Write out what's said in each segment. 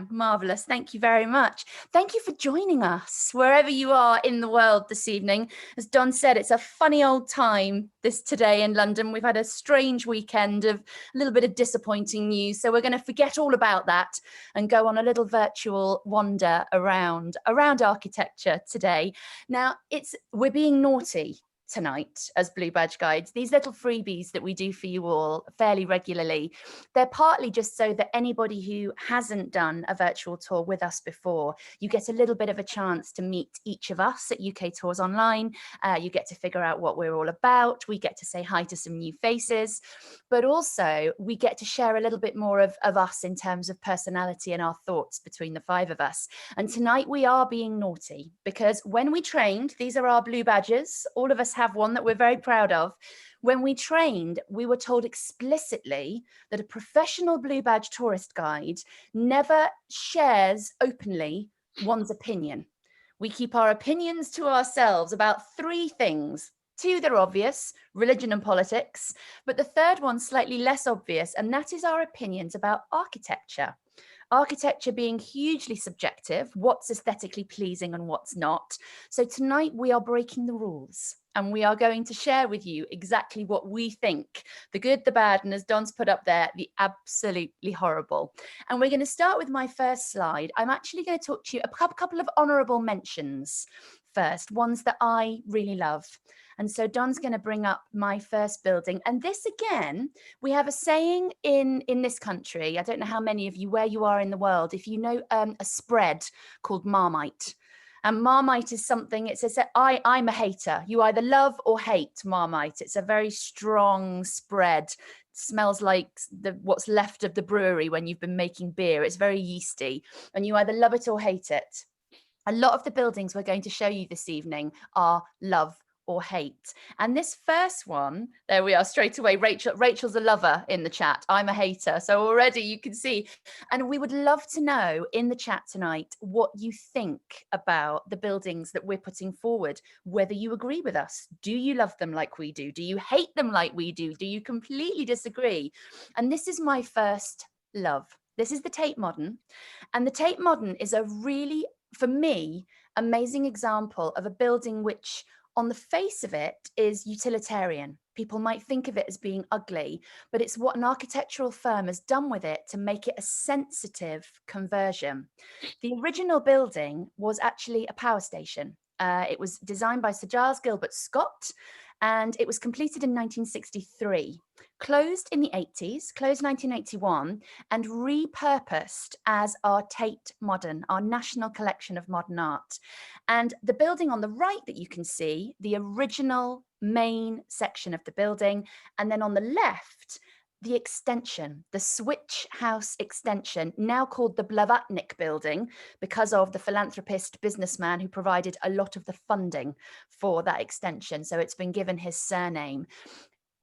Marvellous. Thank you very much. Thank you for joining us wherever you are in the world this evening. As Don said, it's a funny old time today in London. We've had a strange weekend of a little bit of disappointing news. So we're going to forget all about that and go on a little virtual wander around architecture today. Now, we're being naughty tonight as Blue Badge Guides. These little freebies that we do for you all fairly regularly, they're partly just so that anybody who hasn't done a virtual tour with us before, you get a little bit of a chance to meet each of us at UK Tours Online. You get to figure out what we're all about. We get to say hi to some new faces, but also we get to share a little bit more of us in terms of personality and our thoughts between the five of us. And tonight we are being naughty because when we trained, these are our blue badges, all of us have one that we're very proud of. When we trained, we were told explicitly that a professional blue badge tourist guide never shares openly one's opinion. We keep our opinions to ourselves about three things. Two that are obvious, religion and politics, but the third one's slightly less obvious, and that is our opinions about architecture. Architecture being hugely subjective, what's aesthetically pleasing and what's not. So tonight we are breaking the rules and we are going to share with you exactly what we think, the good, the bad, and as Don's put up there, the absolutely horrible. And we're going to start with my first slide. I'm actually going to talk to you a couple of honourable mentions first, ones that I really love. And so Don's going to bring up my first building. And this, again, we have a saying in this country, I don't know how many of you, where you are in the world, if you know a spread called Marmite. And Marmite is something, I'm a hater. You either love or hate Marmite. It's a very strong spread. It smells like what's left of the brewery when you've been making beer. It's very yeasty. And you either love it or hate it. A lot of the buildings we're going to show you this evening are love or hate. And this first one, there we are straight away. Rachel's a lover in the chat. I'm a hater. So already you can see. And we would love to know in the chat tonight what you think about the buildings that we're putting forward, whether you agree with us. Do you love them like we do? Do you hate them like we do? Do you completely disagree? And this is my first love. This is the Tate Modern. And the Tate Modern is a really, for me, amazing example of a building which on the face of it is utilitarian. People might think of it as being ugly, but it's what an architectural firm has done with it to make it a sensitive conversion. The original building was actually a power station. It was designed by Sir Giles Gilbert Scott, and it was completed in 1963, closed in the 80s, closed 1981, and repurposed as our Tate Modern, our national collection of modern art. And the building on the right that you can see, the original main section of the building, and then on the left, the extension, the Switch House extension, now called the Blavatnik building because of the philanthropist businessman who provided a lot of the funding for that extension. So it's been given his surname.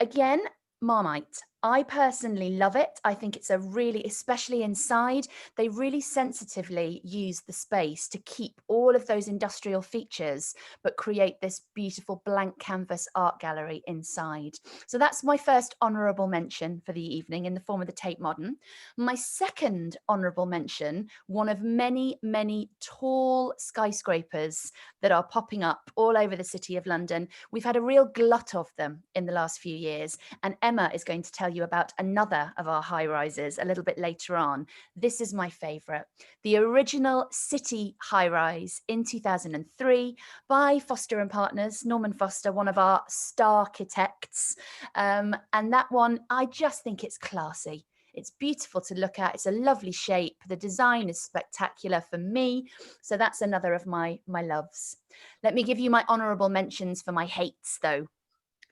Again, Marmite. I personally love it. I think it's a really, especially inside, they really sensitively use the space to keep all of those industrial features, but create this beautiful blank canvas art gallery inside. So that's my first honourable mention for the evening in the form of the Tate Modern. My second honourable mention, one of many, many tall skyscrapers that are popping up all over the City of London. We've had a real glut of them in the last few years, and Emma is going to tell you about another of our high rises a little bit later on. This is my favourite, the original City high rise in 2003 by Foster and Partners, Norman Foster, one of our star architects. And that one, I just think it's classy. It's beautiful to look at. It's a lovely shape. The design is spectacular for me. So that's another of my loves. Let me give you my honourable mentions for my hates, though.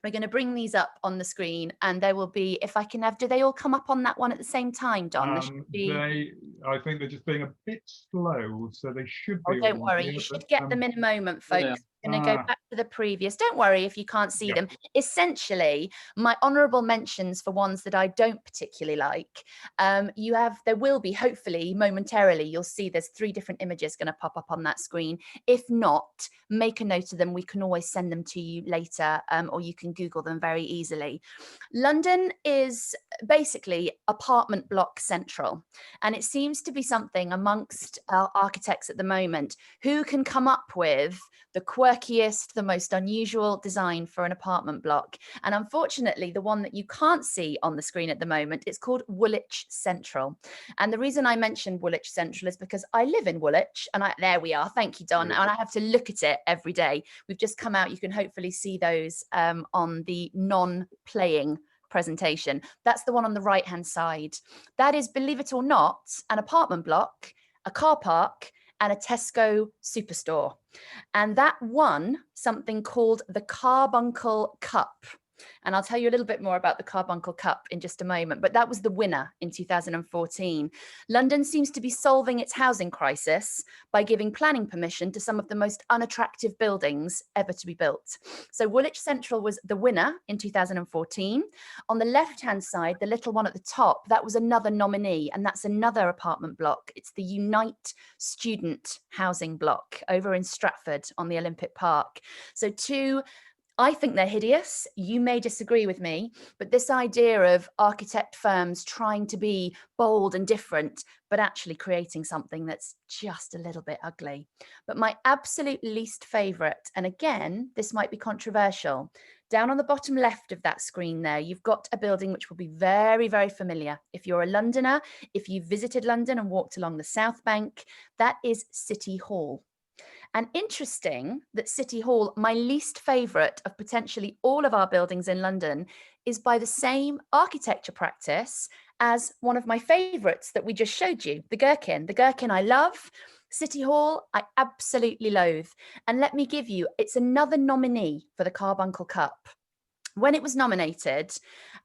We're going to bring these up on the screen, and there will be, if I can have, do they all come up on that one at the same time, Don? I think they're just being a bit slow, so they should be. Oh, don't worry, you should get them in a moment, folks. Yeah. going to go back to the previous. Don't worry if you can't see Yep. them. Essentially, my honourable mentions for ones that I don't particularly like. There will be, hopefully, momentarily, you'll see there's 3 different images going to pop up on that screen. If not, make a note of them. We can always send them to you later, or you can Google them very easily. London is basically apartment block central, and it seems to be something amongst our architects at the moment who can come up with the quirkiest, the most unusual design for an apartment block. And unfortunately, the one that you can't see on the screen at the moment is called Woolwich Central. And the reason I mentioned Woolwich Central is because I live in Woolwich, and there we are. Thank you, Don. And I have to look at it every day. We've just come out. You can hopefully see those on the non-playing presentation. That's the one on the right-hand side. That is, believe it or not, an apartment block, a car park, and a Tesco superstore. And that won something called the Carbuncle Cup. And I'll tell you a little bit more about the Carbuncle Cup in just a moment, but that was the winner in 2014. London seems to be solving its housing crisis by giving planning permission to some of the most unattractive buildings ever to be built. So Woolwich Central was the winner in 2014. On the left-hand side, the little one at the top, that was another nominee, and that's another apartment block. It's the Unite Student Housing Block over in Stratford on the Olympic Park. So I think they're hideous. You may disagree with me, but this idea of architect firms trying to be bold and different, but actually creating something that's just a little bit ugly. But my absolute least favorite, and again, this might be controversial, down on the bottom left of that screen there, you've got a building which will be very, very familiar. If you're a Londoner, if you've visited London and walked along the South Bank, that is City Hall. And interesting that City Hall, my least favourite of potentially all of our buildings in London, is by the same architecture practice as one of my favourites that we just showed you, the Gherkin. The Gherkin I love. City Hall, I absolutely loathe. And let me give you, it's another nominee for the Carbuncle Cup. When it was nominated,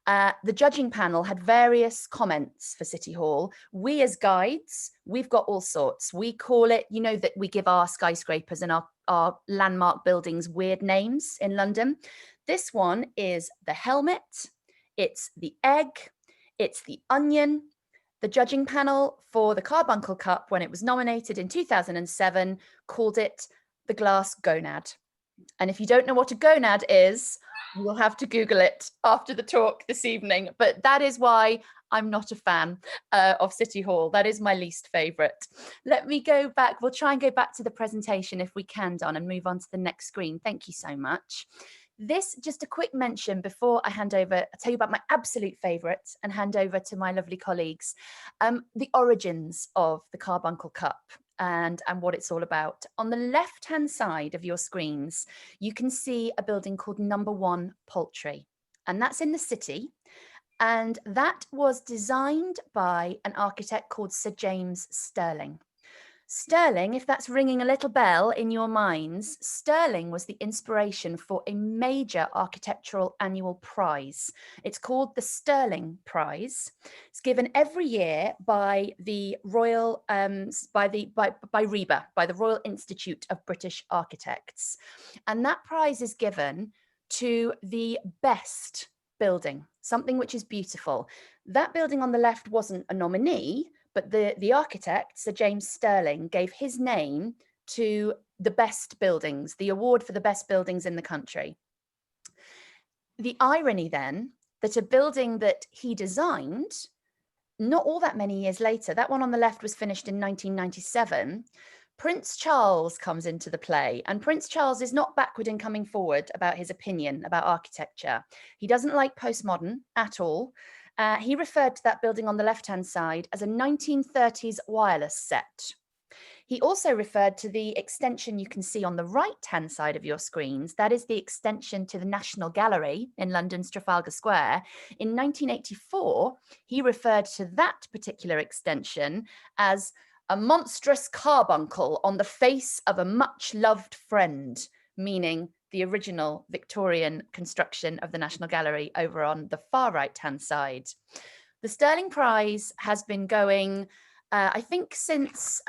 the judging panel had various comments for City Hall. We as guides, we've got all sorts. We call it, you know, that we give our skyscrapers and our landmark buildings weird names in London. This one is the helmet, it's the egg, it's the onion. The judging panel for the Carbuncle Cup, when it was nominated in 2007, called it the glass gonad. And if you don't know what a gonad is, you will have to Google it after the talk this evening. But that is why I'm not a fan of City Hall. That is my least favourite. Let me go back. We'll try and go back to the presentation if we can, Don, and move on to the next screen. Thank you so much. This, just a quick mention before I hand over, I'll tell you about my absolute favourite and hand over to my lovely colleagues. The origins of the Carbuncle Cup and what it's all about. On the left-hand side of your screens, you can see a building called Number 1 Poultry, and that's in the city. And that was designed by an architect called Sir James Stirling. Stirling, if that's ringing a little bell in your minds, Stirling was the inspiration for a major architectural annual prize. It's called the Stirling Prize. It's given every year by the Royal, by RIBA, by the Royal Institute of British Architects. And that prize is given to the best building, something which is beautiful. That building on the left wasn't a nominee, but the architect, Sir James Stirling, gave his name to the best buildings, the award for the best buildings in the country. The irony then, that a building that he designed, not all that many years later, that one on the left was finished in 1997, Prince Charles comes into the play, and Prince Charles is not backward in coming forward about his opinion about architecture. He doesn't like postmodern at all. He referred to that building on the left-hand side as a 1930s wireless set. He also referred to the extension you can see on the right-hand side of your screens. That is the extension to the National Gallery in London's Trafalgar Square. In 1984, he referred to that particular extension as a monstrous carbuncle on the face of a much-loved friend, meaning the original Victorian construction of the National Gallery over on the far right-hand side. The Stirling Prize has been going, I think, since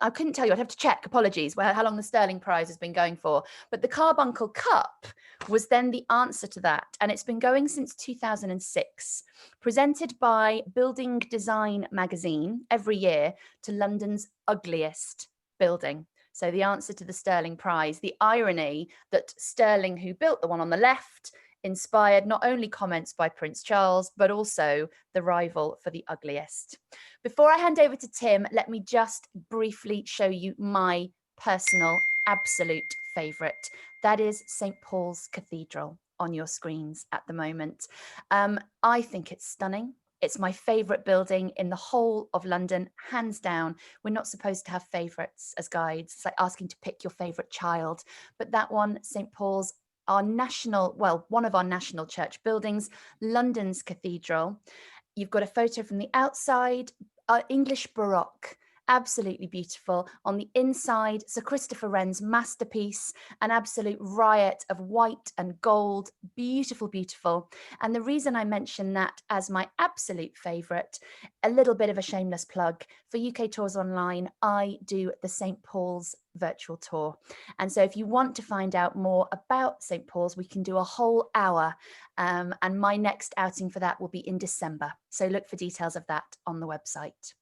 I couldn't tell you, I'd have to check, apologies, how long the Sterling Prize has been going for. But the Carbuncle Cup was then the answer to that. And it's been going since 2006, presented by Building Design magazine every year to London's ugliest building. So the answer to the Sterling Prize, the irony that Sterling, who built the one on the left, inspired not only comments by Prince Charles, but also the rival for the ugliest. Before I hand over to Tim, let me just briefly show you my personal absolute favourite. That is St. Paul's Cathedral on your screens at the moment. I think it's stunning. It's my favourite building in the whole of London, hands down. We're not supposed to have favourites as guides. It's like asking to pick your favourite child. But that one, St. Paul's, our national, well, one of our national church buildings, London's cathedral. You've got a photo from the outside, English Baroque, absolutely beautiful. On the inside, Sir Christopher Wren's masterpiece, an absolute riot of white and gold, beautiful, beautiful. And the reason I mention that as my absolute favourite, a little bit of a shameless plug, for UK Tours Online, I do the St. Paul's virtual tour. And so if you want to find out more about St. Paul's, we can do a whole hour. And my next outing for that will be in December. So look for details of that on the website.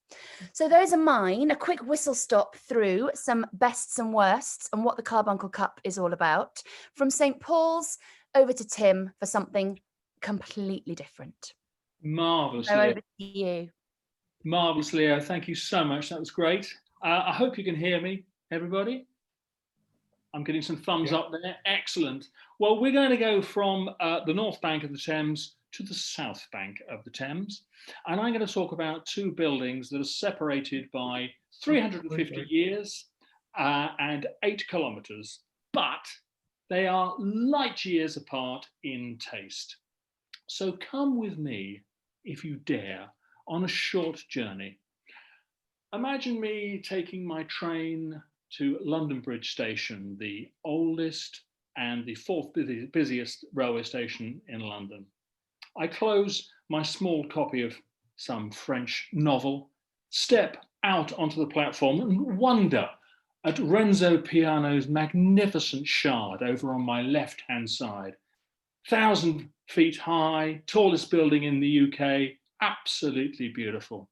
So those are mine, a quick whistle stop through some bests and worsts and what the Carbuncle Cup is all about. From St. Paul's over to Tim for something completely different. Marvellous, So Leo. over to you. Marvellous, Leo. Thank you so much. That was great. I hope you can hear me, everybody. I'm getting some thumbs up there. Excellent. Well, we're going to go from the north bank of the Thames to the south bank of the Thames. And I'm going to talk about two buildings that are separated by 350 years and 8 kilometres, but they are light years apart in taste. So come with me, if you dare, on a short journey. Imagine me taking my train to London Bridge Station, the oldest and the fourth busiest railway station in London. I close my small copy of some French novel, step out onto the platform and wonder at Renzo Piano's magnificent Shard over on my left-hand side. 1,000 feet high, tallest building in the UK, absolutely beautiful.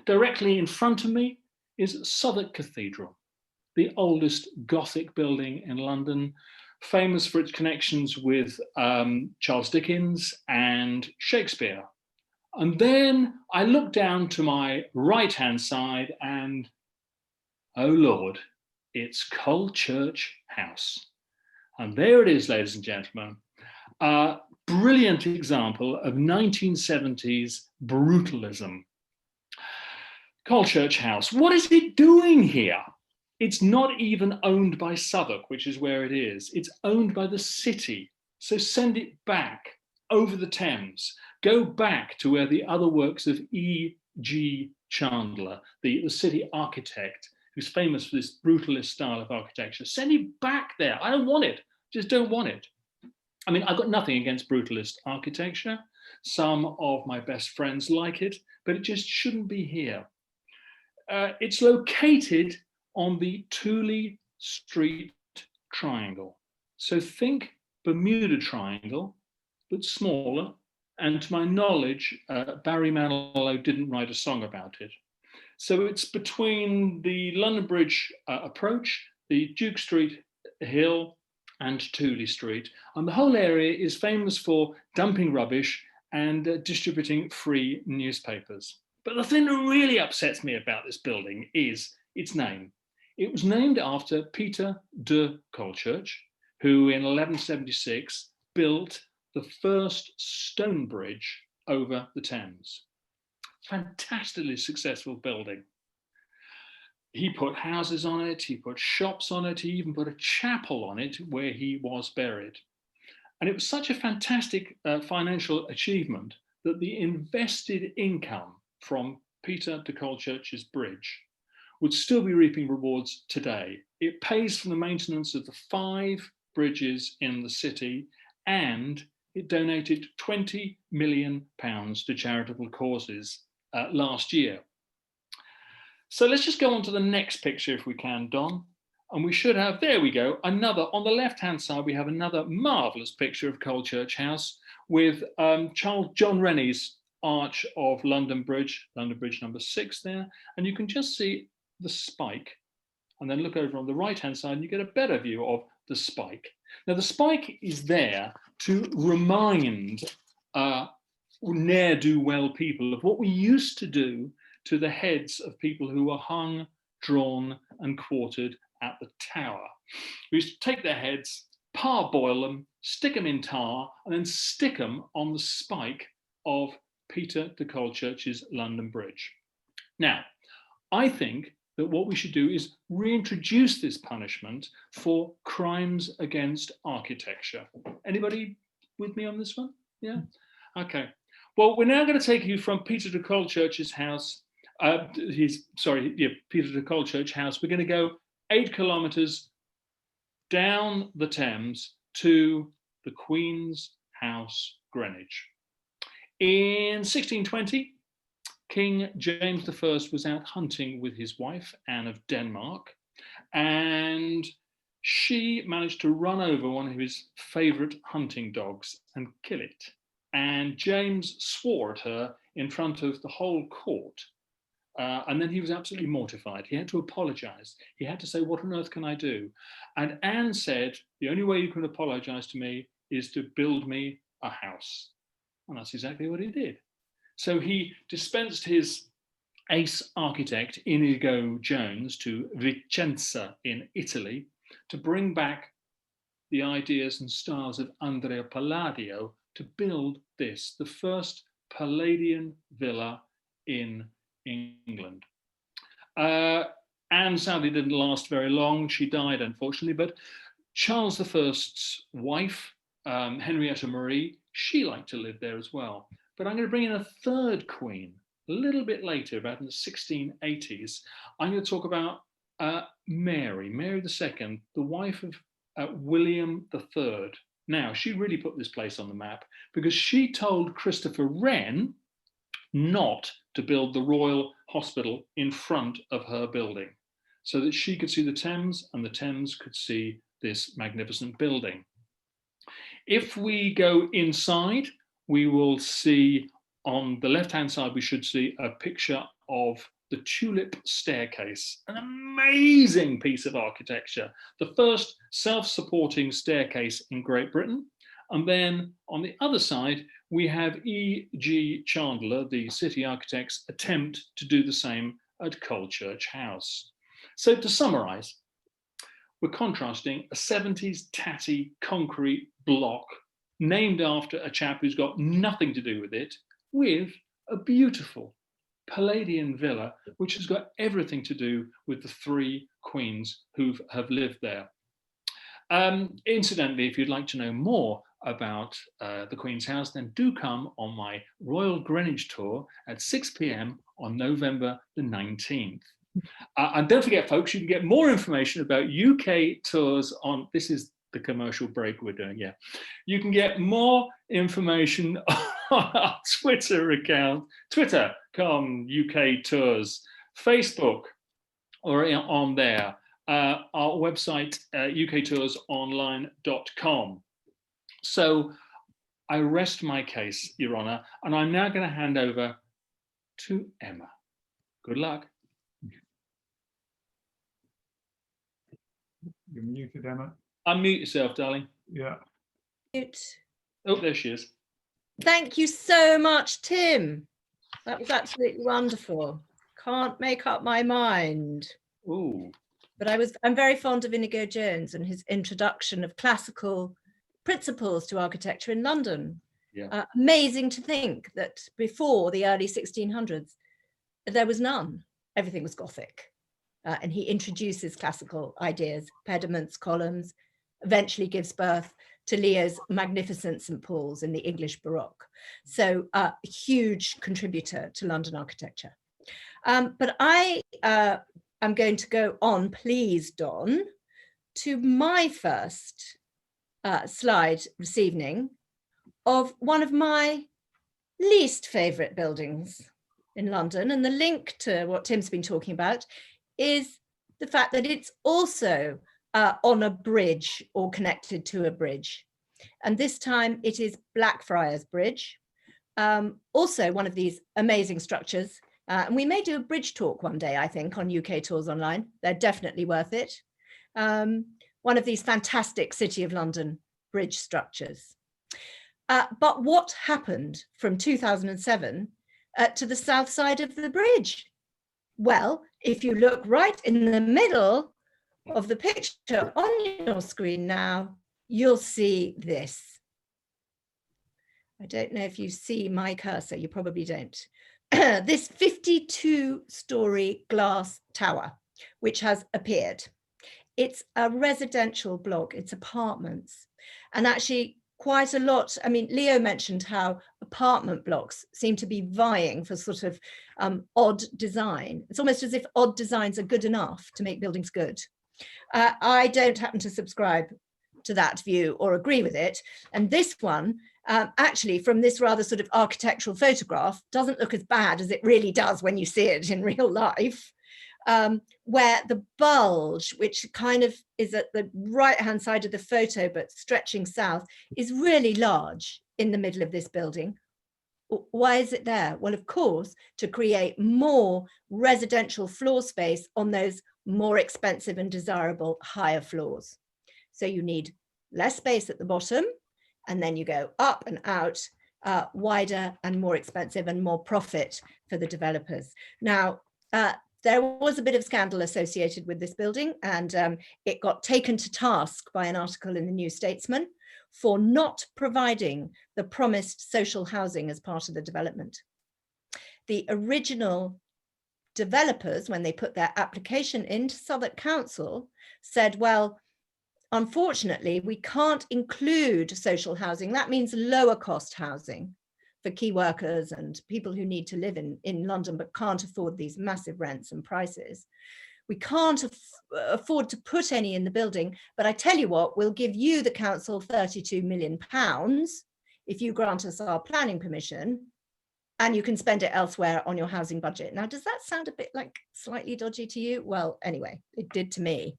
Directly in front of me is Southwark Cathedral, the oldest Gothic building in London, famous for its connections with Charles Dickens and Shakespeare. And then I look down to my right-hand side and, oh Lord, it's Colchurch House. And there it is, ladies and gentlemen. Brilliant example of 1970s brutalism. Colchurch House, what is it doing here? It's not even owned by Southwark, which is where it is. It's owned by the city. So send it back over the Thames. Go back to where the other works of E.G. Chandler, the city architect, who's famous for this brutalist style of architecture. Send it back there. I don't want it. Just don't want it. I mean, I've got nothing against brutalist architecture. Some of my best friends like it, but it just shouldn't be here. It's located on the Tooley Street Triangle. So think Bermuda Triangle, but smaller. And to my knowledge, Barry Manilow didn't write a song about it. So it's between the London Bridge approach, the Duke Street Hill, and Tooley Street. And the whole area is famous for dumping rubbish and distributing free newspapers. But the thing that really upsets me about this building is its name. It was named after Peter de Colchurch, who in 1176 built the first stone bridge over the Thames. Fantastically successful building. He put houses on it, he put shops on it, he even put a chapel on it where he was buried. And it was such a fantastic financial achievement that the invested income from Peter de Colchurch's bridge would still be reaping rewards today. It pays for the maintenance of the 5 bridges in the city, and it donated £20 million to charitable causes last year. So let's just go on to the next picture if we can, Don. And we should have, there we go, another, on the left-hand side, we have another marvellous picture of Colechurch House with John Rennie's arch of London Bridge number 6 there. And you can just see the spike. And then look over on the right-hand side and you get a better view of the spike. Now, the spike is there to remind ne'er-do-well people of what we used to do to the heads of people who were hung, drawn, and quartered at the Tower. We used to take their heads, parboil them, stick them in tar, and then stick them on the spike of Peter de Colechurch's London Bridge. Now, I think that what we should do is reintroduce this punishment for crimes against architecture. Anybody with me on this one? Yeah? Okay. Well, we're now going to take you from Peter de Colechurch's house, Peter de Colechurch house. We're going to go 8 kilometres down the Thames to the Queen's House, Greenwich. In 1620, King James I was out hunting with his wife, Anne of Denmark, and she managed to run over one of his favourite hunting dogs and kill it. And James swore at her in front of the whole court. And then he was absolutely mortified. He had to apologise. He had to say, what on earth can I do? And Anne said, the only way you can apologise to me is to build me a house. And that's exactly what he did. So he dispensed his ace architect, Inigo Jones, to Vicenza in Italy to bring back the ideas and styles of Andrea Palladio to build this, the first Palladian villa in England. Anne sadly didn't last very long. She died, unfortunately, but Charles I's wife, Henrietta Marie, she liked to live there as well. But I'm going to bring in a third queen a little bit later, about in the 1680s. I'm going to talk about Mary II, the wife of William III. Now, she really put this place on the map because she told Christopher Wren not to build the Royal Hospital in front of her building so that she could see the Thames and the Thames could see this magnificent building. If we go inside, we will see on the left-hand side, we should see a picture of the Tulip Staircase, an amazing piece of architecture, the first self-supporting staircase in Great Britain. And then on the other side, we have E.G. Chandler, the city architect's attempt to do the same at Colechurch House. So to summarise, we're contrasting a 70s tatty concrete block named after a chap who's got nothing to do with it, with a beautiful Palladian villa, which has got everything to do with the 3 queens who have lived there. Incidentally, if you'd like to know more about the Queen's House, then do come on my Royal Greenwich tour at 6 p.m. on November the 19th. And don't forget, folks, you can get more information about UK tours on, this is the commercial break we're doing, yeah. You can get more information on our Twitter account, twitter.com UK Tours, Facebook, or on there, our website, UKToursOnline.com. So I rest my case, Your Honour, and I'm now going to hand over to Emma. Good luck. You're muted, Emma. Unmute yourself, darling. Yeah. Oh, there she is. Thank you so much, Tim. That was absolutely wonderful. Can't make up my mind. Ooh. But I'm very fond of Inigo Jones and his introduction of classical principles to architecture in London. Yeah. Amazing to think that before the early 1600s, there was none. Everything was Gothic. And he introduces classical ideas, pediments, columns, eventually gives birth to Leo's magnificent St. Paul's in the English Baroque. So a huge contributor to London architecture. But I am going to go on, please, Don, to my first slide this evening of one of my least favourite buildings in London. And the link to what Tim's been talking about is the fact that it's also on a bridge or connected to a bridge. And this time it is Blackfriars Bridge, also one of these amazing structures. And we may do a bridge talk one day, I think, on UK Tours Online. They're definitely worth it. One of these fantastic City of London bridge structures. But what happened from 2007 to the south side of the bridge? Well, if you look right in the middle of the picture on your screen now, you'll see this. I don't know if you see my cursor, you probably don't. This 52-story glass tower, which has appeared. It's a residential block, it's apartments. And actually quite a lot, I mean, Leo mentioned how apartment blocks seem to be vying for sort of odd design. It's almost as if odd designs are good enough to make buildings good. I don't happen to subscribe to that view or agree with it. And this one, actually from this rather sort of architectural photograph, doesn't look as bad as it really does when you see it in real life. Where the bulge, which kind of is at the right-hand side of the photo, but stretching south, is really large in the middle of this building. Why is it there? Well, of course, to create more residential floor space on those more expensive and desirable higher floors. So you need less space at the bottom, and then you go up and out, wider and more expensive and more profit for the developers. Now, there was a bit of scandal associated with this building, and it got taken to task by an article in the New Statesman for not providing the promised social housing as part of the development. The original developers, when they put their application into Southwark Council, said, well, unfortunately, we can't include social housing. That means lower cost housing for key workers and people who need to live in London but can't afford these massive rents and prices. We can't afford to put any in the building, but I tell you what, we'll give you, the council, £32 million if you grant us our planning permission, and you can spend it elsewhere on your housing budget. Now, does that sound a bit like slightly dodgy to you? Well, anyway, it did to me.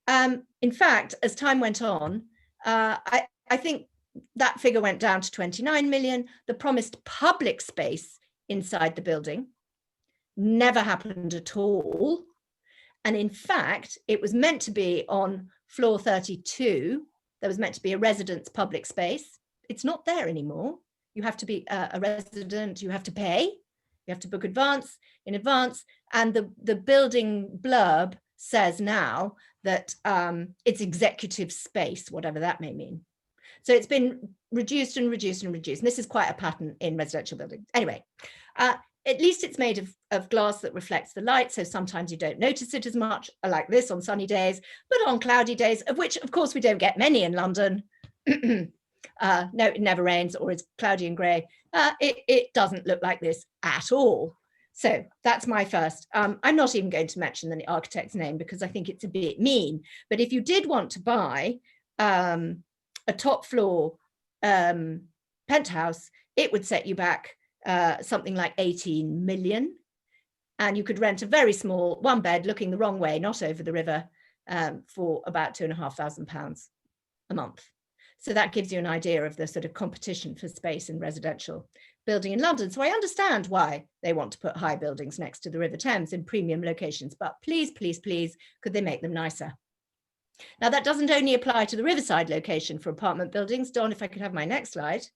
In fact, as time went on, I think that figure went down to 29 million. The promised public space inside the building never happened at all. And in fact, it was meant to be on floor 32. There was meant to be a residence public space. It's not there anymore. You have to be a resident, you have to pay, you have to book in advance. And the building blurb says now that it's executive space, whatever that may mean. So it's been reduced and reduced and reduced. And this is quite a pattern in residential buildings. Anyway, at least it's made of glass that reflects the light. So sometimes you don't notice it as much, like this on sunny days, but on cloudy days, of which, of course, we don't get many in London. No, it never rains or it's cloudy and grey. It doesn't look like this at all. So that's my first. I'm not even going to mention the architect's name because I think it's a bit mean. But if you did want to buy a top floor penthouse, it would set you back something like 18 million. And you could rent a very small one bed looking the wrong way, not over the river, for about £2,500 a month. So that gives you an idea of the sort of competition for space in residential building in London. So I understand why they want to put high buildings next to the River Thames in premium locations, but please, please, please, could they make them nicer? Now, that doesn't only apply to the riverside location for apartment buildings. Don, if I could have my next slide.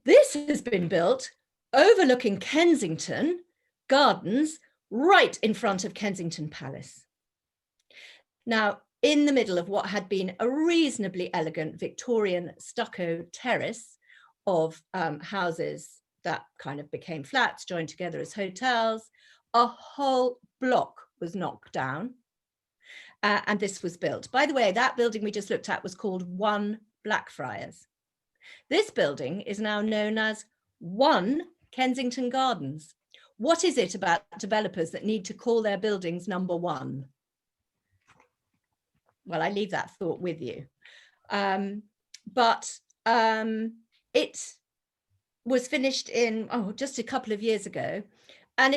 This has been built overlooking Kensington Gardens, right in front of Kensington Palace. Now, in the middle of what had been a reasonably elegant Victorian stucco terrace of houses that kind of became flats, joined together as hotels, a whole block was knocked down. And this was built. By the way, that building we just looked at was called 1 Blackfriars. This building is now known as 1 Kensington Gardens. What is it about developers that need to call their buildings number 1? Well, I leave that thought with you. It was finished in just a couple of years ago, and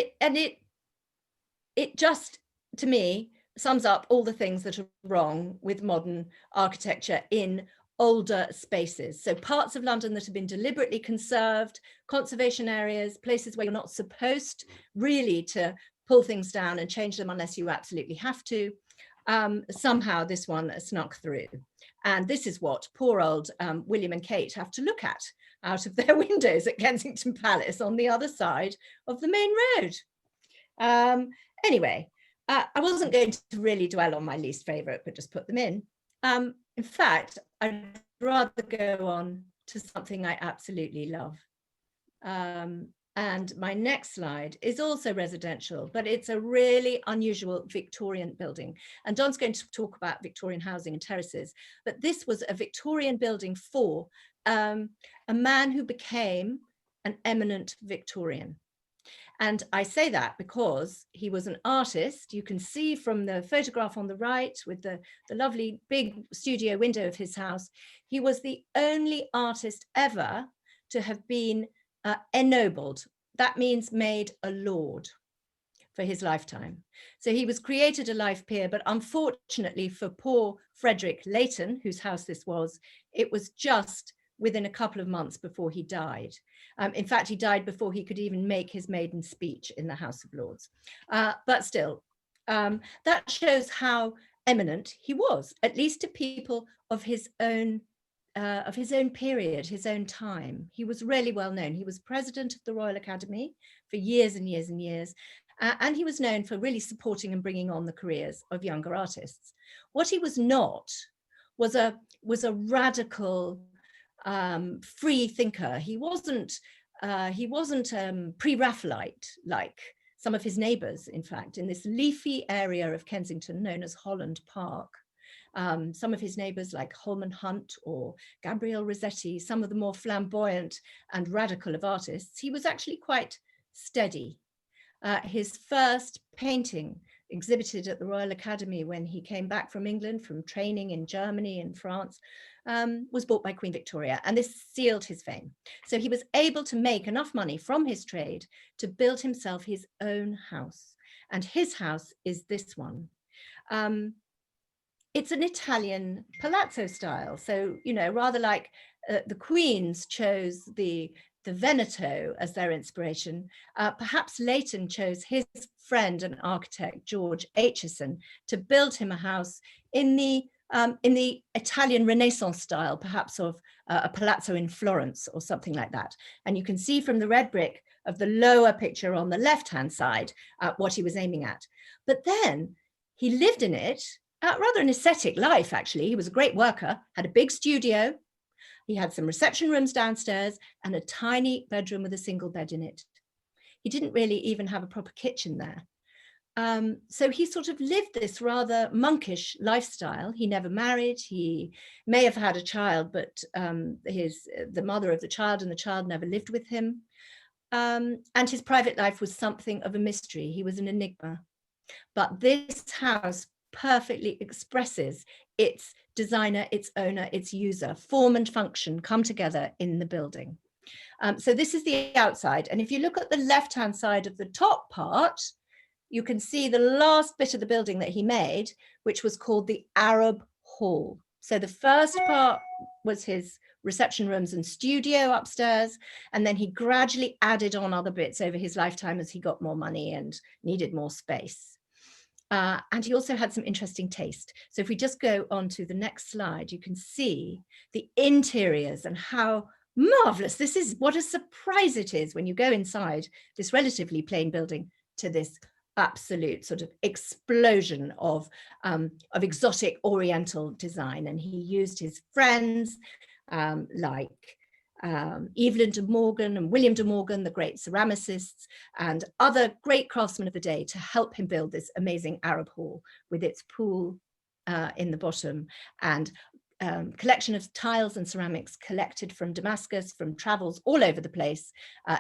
it just, to me, sums up all the things that are wrong with modern architecture in older spaces. So parts of London that have been deliberately conserved, conservation areas, places where you're not supposed really to pull things down and change them unless you absolutely have to. Somehow this one snuck through. And this is what poor old William and Kate have to look at out of their windows at Kensington Palace on the other side of the main road. Anyway, I wasn't going to really dwell on my least favorite, but just put them in. In fact, I'd rather go on to something I absolutely love. And my next slide is also residential, but it's a really unusual Victorian building. And Don's going to talk about Victorian housing and terraces, but this was a Victorian building for a man who became an eminent Victorian. And I say that because he was an artist. You can see from the photograph on the right with the lovely big studio window of his house, he was the only artist ever to have been ennobled. That means made a lord for his lifetime. So he was created a life peer, but unfortunately for poor Frederick Leighton, whose house this was, it was just within a couple of months before he died. In fact, he died before he could even make his maiden speech in the House of Lords. But still, that shows how eminent he was, at least to people of his own period, his own time. He was really well known. He was president of the Royal Academy for years and years and years. And he was known for really supporting and bringing on the careers of younger artists. What he was not was a radical free thinker. He wasn't pre-Raphaelite like some of his neighbours, in fact, in this leafy area of Kensington known as Holland Park. Some of his neighbours like Holman Hunt or Gabriel Rossetti, some of the more flamboyant and radical of artists, he was actually quite steady. His first painting exhibited at the Royal Academy when he came back from England from training in Germany and France was bought by Queen Victoria, and this sealed his fame. So he was able to make enough money from his trade to build himself his own house. And his house is this one. It's an Italian palazzo style. So, you know, rather like the Queens chose the Veneto as their inspiration, perhaps Leighton chose his friend and architect, George Aitchison, to build him a house in the Italian Renaissance style, perhaps of a palazzo in Florence or something like that. And you can see from the red brick of the lower picture on the left-hand side what he was aiming at. But then he lived in it, rather an ascetic life, actually. He was a great worker, had a big studio. He had some reception rooms downstairs and a tiny bedroom with a single bed in it. He didn't really even have a proper kitchen there. So he sort of lived this rather monkish lifestyle. He never married. He may have had a child, but the mother of the child and the child never lived with him. And his private life was something of a mystery. He was an enigma. But this house perfectly expresses its designer, its owner, its user. Form and function come together in the building. So this is the outside. And if you look at the left-hand side of the top part, you can see the last bit of the building that he made, which was called the Arab Hall. So the first part was his reception rooms and studio upstairs, and then he gradually added on other bits over his lifetime as he got more money and needed more space. And he also had some interesting taste. So if we just go on to the next slide, you can see the interiors and how marvelous this is. What a surprise it is when you go inside this relatively plain building to this absolute sort of explosion of exotic Oriental design. And he used his friends like Evelyn de Morgan and William de Morgan, the great ceramicists, and other great craftsmen of the day to help him build this amazing Arab hall with its pool in the bottom and collection of tiles and ceramics collected from Damascus, from travels all over the place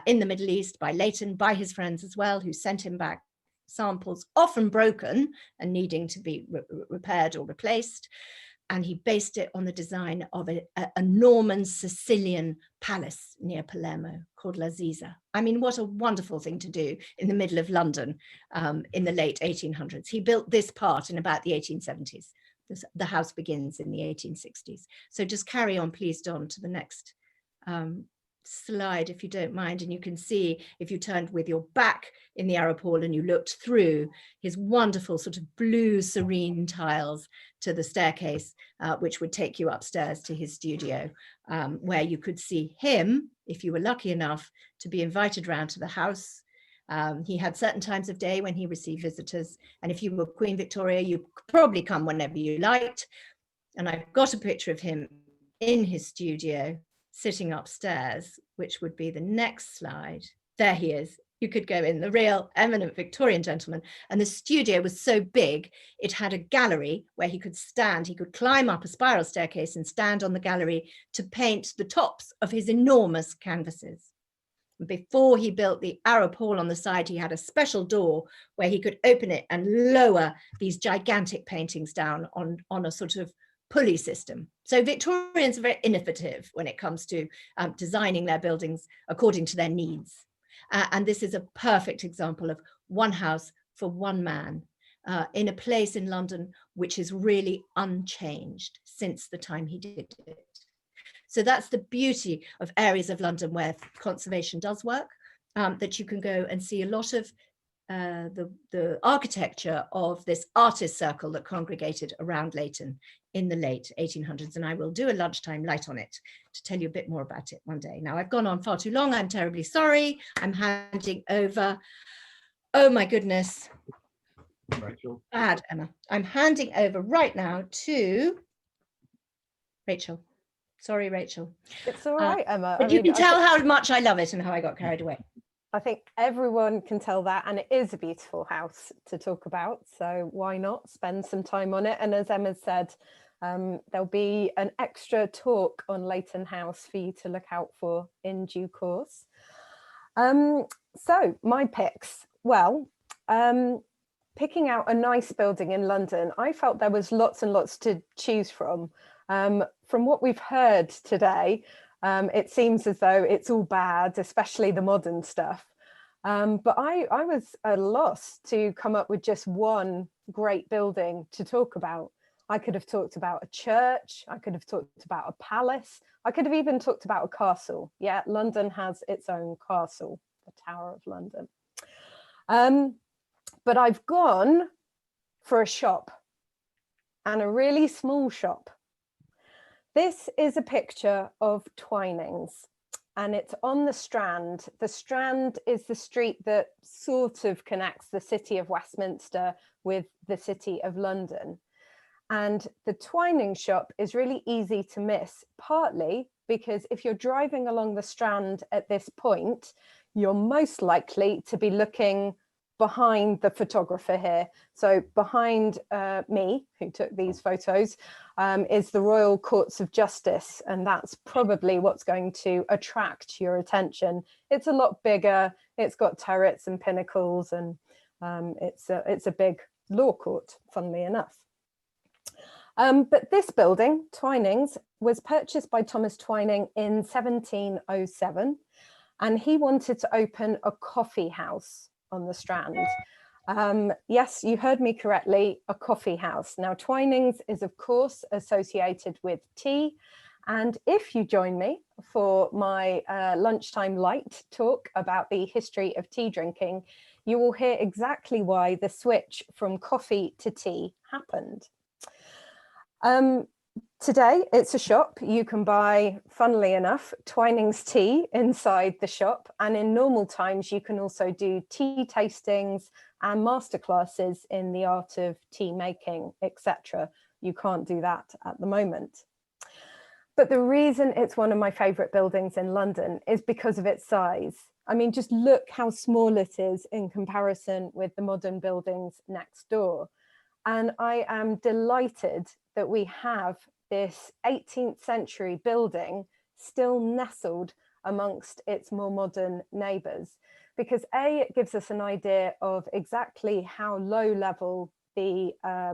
in the Middle East by Leighton, by his friends as well, who sent him back samples often broken and needing to be repaired or replaced. and he based it on the design of a Norman Sicilian palace near Palermo called La Ziza. I mean, what a wonderful thing to do in the middle of London in the late 1800s. He built this part in about the 1870s. The house begins in the 1860s. So just carry on, please, Don, to the next slide, if you don't mind. And you can see, if you turned with your back in the Arab Hall and you looked through his wonderful sort of blue serene tiles to the staircase, which would take you upstairs to his studio, where you could see him, if you were lucky enough to be invited round to the house. He had certain times of day when he received visitors, and if you were Queen Victoria, you could probably come whenever you liked. And I've got a picture of him in his studio sitting upstairs, which would be the next slide. There he is. You could go in, the real eminent Victorian gentleman. And the studio was so big, it had a gallery where he could stand. He could climb up a spiral staircase and stand on the gallery to paint the tops of his enormous canvases. Before he built the Arab Hall on the side, he had a special door where he could open it and lower these gigantic paintings down on a sort of pulley system. So Victorians are very innovative when it comes to designing their buildings according to their needs. And this is a perfect example of one house for one man in a place in London which is really unchanged since the time he did it. So that's the beauty of areas of London where conservation does work, that you can go and see a lot of the architecture of this artist circle that congregated around Leighton in the late 1800s. And I will do a lunchtime light on it to tell you a bit more about it one day. Now, I've gone on far too long. I'm terribly sorry. I'm handing over. Oh, my goodness. Rachel. Bad, Emma. I'm handing over right now to Rachel. Sorry, Rachel. It's all right, Emma. But you can tell how much I love it and how I got carried away. I think everyone can tell that, and it is a beautiful house to talk about, so why not spend some time on it? And as Emma said, there'll be an extra talk on Leighton House for you to look out for in due course. So my picks, well, picking out a nice building in London, I felt there was lots and lots to choose from. From what we've heard today, it seems as though it's all bad, especially the modern stuff. But I was at a loss to come up with just one great building to talk about. I could have talked about a church. I could have talked about a palace. I could have even talked about a castle. Yeah, London has its own castle, the Tower of London. But I've gone for a shop, and a really small shop. This is a picture of Twinings, and it's on the Strand. The Strand is the street that sort of connects the city of Westminster with the city of London. And the Twinings shop is really easy to miss, partly because if you're driving along the Strand at this point, you're most likely to be looking behind the photographer here. So behind me, who took these photos, is the Royal Courts of Justice, and that's probably what's going to attract your attention. It's a lot bigger, it's got turrets and pinnacles, and it's a big law court, funnily enough. But this building, Twinings, was purchased by Thomas Twining in 1707, and he wanted to open a coffee house on the Strand. Yes, you heard me correctly, a coffee house. Now, Twinings is, of course, associated with tea. And if you join me for my lunchtime light talk about the history of tea drinking, you will hear exactly why the switch from coffee to tea happened. Today, it's a shop. You can buy, funnily enough, Twinings tea inside the shop. And in normal times, you can also do tea tastings and masterclasses in the art of tea making, etc. You can't do that at the moment. But the reason it's one of my favorite buildings in London is because of its size. I mean, just look how small it is in comparison with the modern buildings next door. And I am delighted that we have this 18th century building still nestled amongst its more modern neighbours, because A, it gives us an idea of exactly how low level the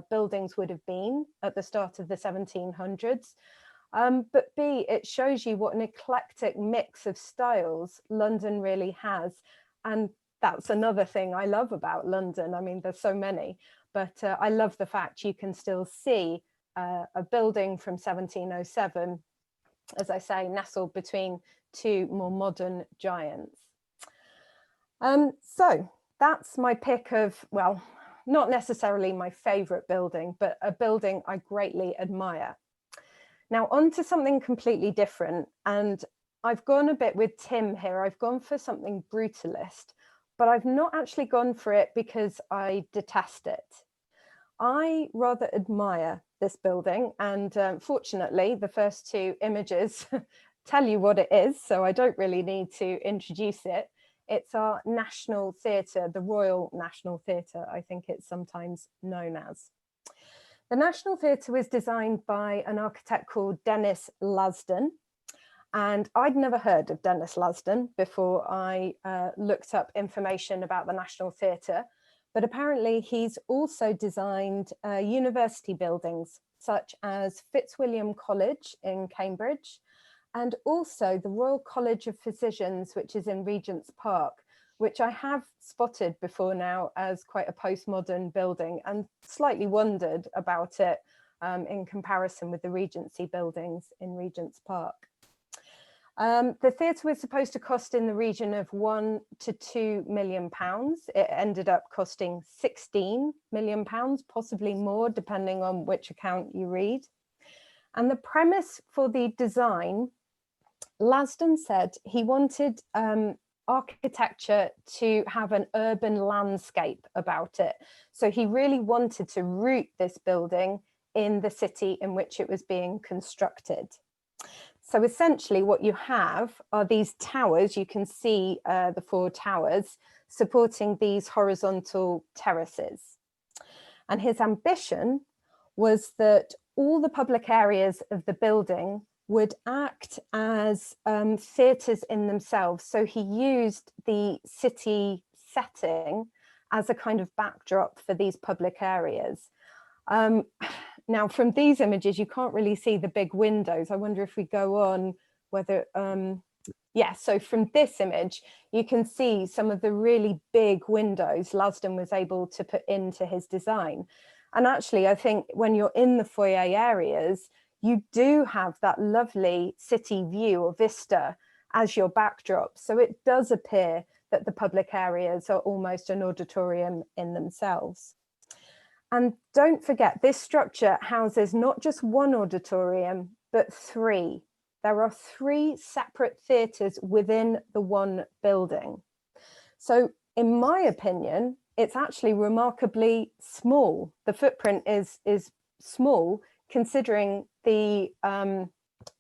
buildings would have been at the start of the 1700s. But B, it shows you what an eclectic mix of styles London really has. And that's another thing I love about London. I mean, there's so many, but I love the fact you can still see a building from 1707, as I say, nestled between two more modern giants. So that's my pick of, well, not necessarily my favorite building, but a building I greatly admire. Now on to something completely different. And I've gone a bit with Tim here. I've gone for something brutalist, but I've not actually gone for it because I detest it. I rather admire this building, and fortunately the first two images tell you what it is, so I don't really need to introduce it. It's our National Theatre, the Royal National Theatre, I think it's sometimes known as. The National Theatre was designed by an architect called Denis Lasdun, and I'd never heard of Denis Lasdun before I looked up information about the National Theatre. But apparently he's also designed university buildings such as Fitzwilliam College in Cambridge, and also the Royal College of Physicians, which is in Regent's Park, which I have spotted before now as quite a postmodern building and slightly wondered about it in comparison with the Regency buildings in Regent's Park. The theatre was supposed to cost in the region of £1 to £2 million. It ended up costing £16 million, possibly more, depending on which account you read. And the premise for the design, Lasdun said he wanted architecture to have an urban landscape about it. So he really wanted to root this building in the city in which it was being constructed. So essentially what you have are these towers. You can see the four towers supporting these horizontal terraces. And his ambition was that all the public areas of the building would act as theatres in themselves. So he used the city setting as a kind of backdrop for these public areas. Now, from these images, you can't really see the big windows. I wonder if we go on whether, yeah, so from this image, you can see some of the really big windows Lasdun was able to put into his design. And actually, I think when you're in the foyer areas, you do have that lovely city view or vista as your backdrop. So it does appear that the public areas are almost an auditorium in themselves. And don't forget, this structure houses not just one auditorium, but three. There are three separate theatres within the one building. So in my opinion, it's actually remarkably small. The footprint is small, considering the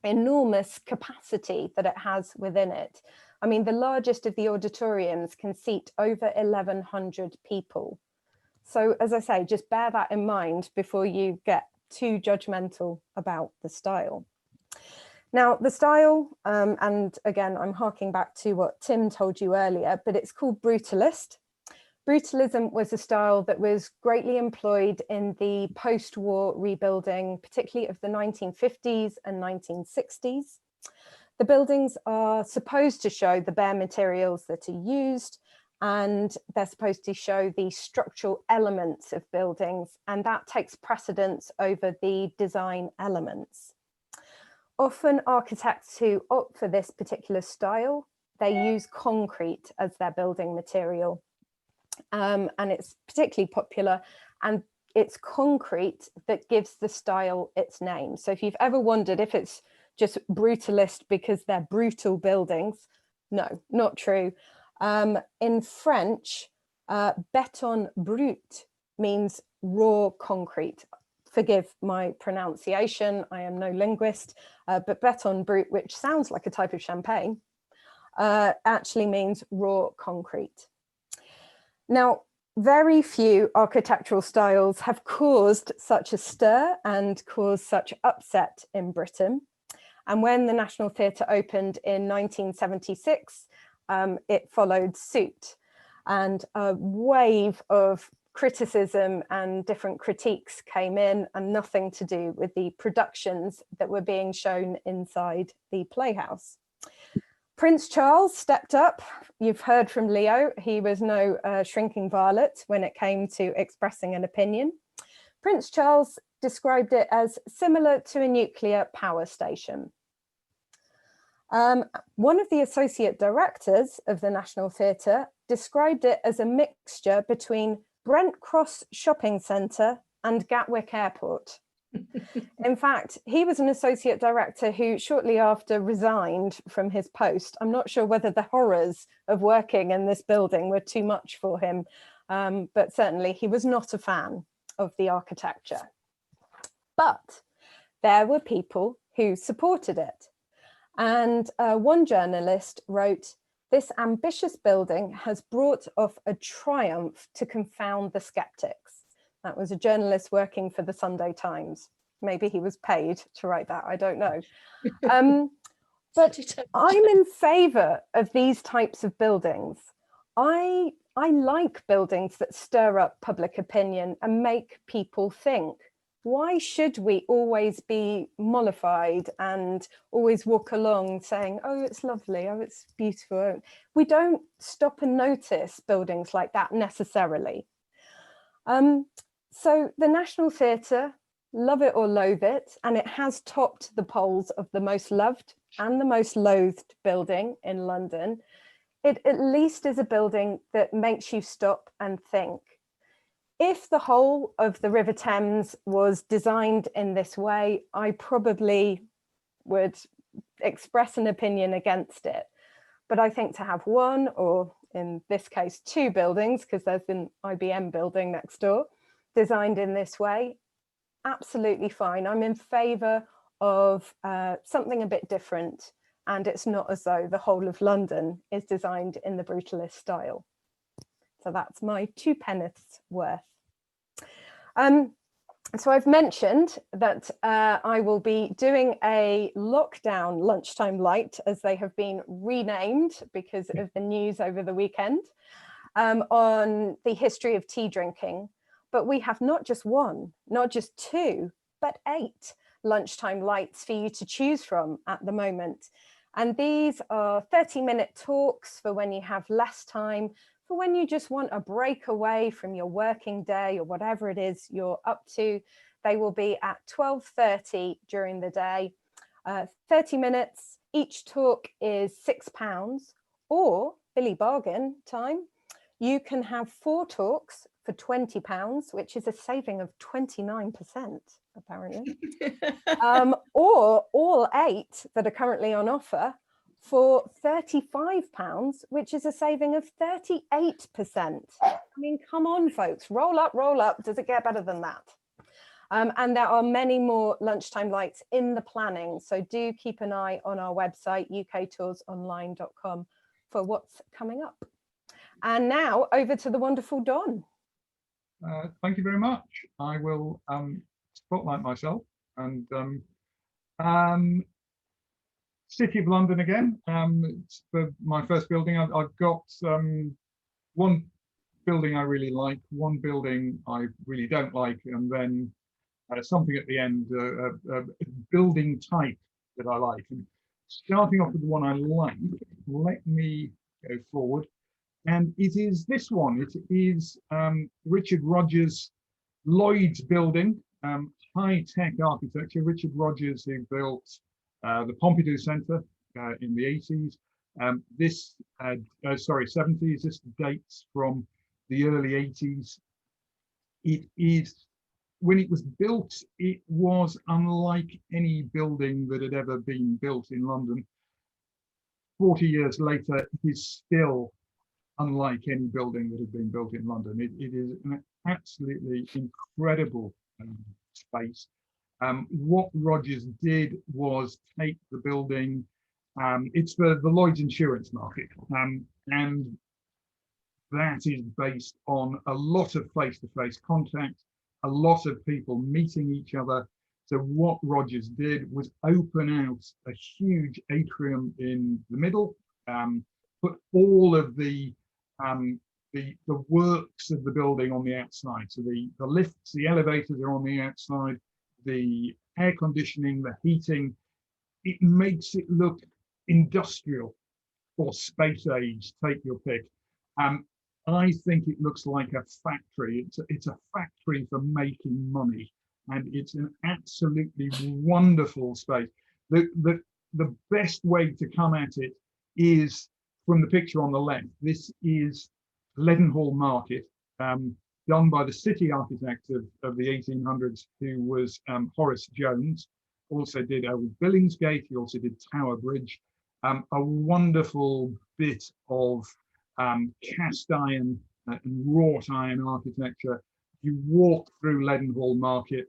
enormous capacity that it has within it. I mean, the largest of the auditoriums can seat over 1,100 people. So as I say, just bear that in mind before you get too judgmental about the style. Now, the style, and again, I'm harking back to what Tim told you earlier, but it's called brutalist. Brutalism was a style that was greatly employed in the post-war rebuilding, particularly of the 1950s and 1960s. The buildings are supposed to show the bare materials that are used, and they're supposed to show the structural elements of buildings, and that takes precedence over the design elements. Often architects who opt for this particular style, they use concrete as their building material. And it's particularly popular, and it's concrete that gives the style its name. So if you've ever wondered if it's just brutalist because they're brutal buildings, no, not true. In French, béton brut means raw concrete. Forgive my pronunciation, I am no linguist, but béton brut, which sounds like a type of champagne, actually means raw concrete. Now, very few architectural styles have caused such a stir and caused such upset in Britain. And when the National Theatre opened in 1976, it followed suit, and a wave of criticism and different critiques came in, and nothing to do with the productions that were being shown inside the playhouse. Prince Charles stepped up. You've heard from Leo, he was no shrinking violet when it came to expressing an opinion. Prince Charles described it as similar to a nuclear power station. One of the associate directors of the National Theatre described it as a mixture between Brent Cross Shopping Centre and Gatwick Airport. In fact, he was an associate director who shortly after resigned from his post. I'm not sure whether the horrors of working in this building were too much for him, but certainly he was not a fan of the architecture. But there were people who supported it. And one journalist wrote, "This ambitious building has brought off a triumph to confound the skeptics." That was a journalist working for the Sunday Times. Maybe he was paid to write that, I don't know. But I'm in favour of these types of buildings. I like buildings that stir up public opinion and make people think. Why should we always be mollified and always walk along saying, oh, it's lovely, oh, it's beautiful? We don't stop and notice buildings like that necessarily. So the National Theatre, love it or loathe it, and it has topped the polls of the most loved and the most loathed building in London. It at least is a building that makes you stop and think. If the whole of the River Thames was designed in this way, I probably would express an opinion against it. But I think to have one, or in this case, two buildings, because there's an IBM building next door, designed in this way, absolutely fine. I'm in favour of something a bit different, and it's not as though the whole of London is designed in the brutalist style. So that's my 2 penn'orths worth. So I've mentioned that I will be doing a lockdown lunchtime light, as they have been renamed because of the news over the weekend, on the history of tea drinking. But we have not just one, not just two, but 8 lunchtime lights for you to choose from at the moment. And these are 30-minute talks for when you have less time, for when you just want a break away from your working day or whatever it is you're up to. They will be at 12:30 during the day, 30 minutes. Each talk is £6, or Billy Bargain time, you can have 4 talks for £20, which is a saving of 29%, apparently. Or all 8 that are currently on offer for £35, which is a saving of 38%. I mean, come on, folks, roll up. Does it get better than that? And there are many more lunchtime lights in the planning. So do keep an eye on our website, UKToursOnline.com, for what's coming up. And now over to the wonderful Don. Thank you very much. I will spotlight myself and City of London again. It's for my first building. I've got one building I really like, one building I really don't like, and then something at the end, a building type that I like. And starting off with the one I like, let me go forward. And it is this one. It is Richard Rogers' Lloyd's building, high-tech architecture. Richard Rogers, who built the Pompidou Centre in the 80s. This 70s. This dates from the early 80s. It is, when it was built, it was unlike any building that had ever been built in London. 40 years later, it is still unlike any building that had been built in London. It is an absolutely incredible space. What Rogers did was take the building, it's for the Lloyd's insurance market, and that is based on a lot of face-to-face contact, a lot of people meeting each other. So what Rogers did was open out a huge atrium in the middle, put all of the the works of the building on the outside. So the lifts, the elevators are on the outside, the air conditioning, the heating. It makes it look industrial or space age, take your pick. I think it looks like a factory. It's a factory for making money, and it's an absolutely wonderful space. The best way to come at it is from the picture on the left. This is Leadenhall Market, done by the city architect of the 1800s, who was Horace Jones. Also did Billingsgate. He also did Tower Bridge. A wonderful bit of cast iron and wrought iron architecture. You walk through Leadenhall Market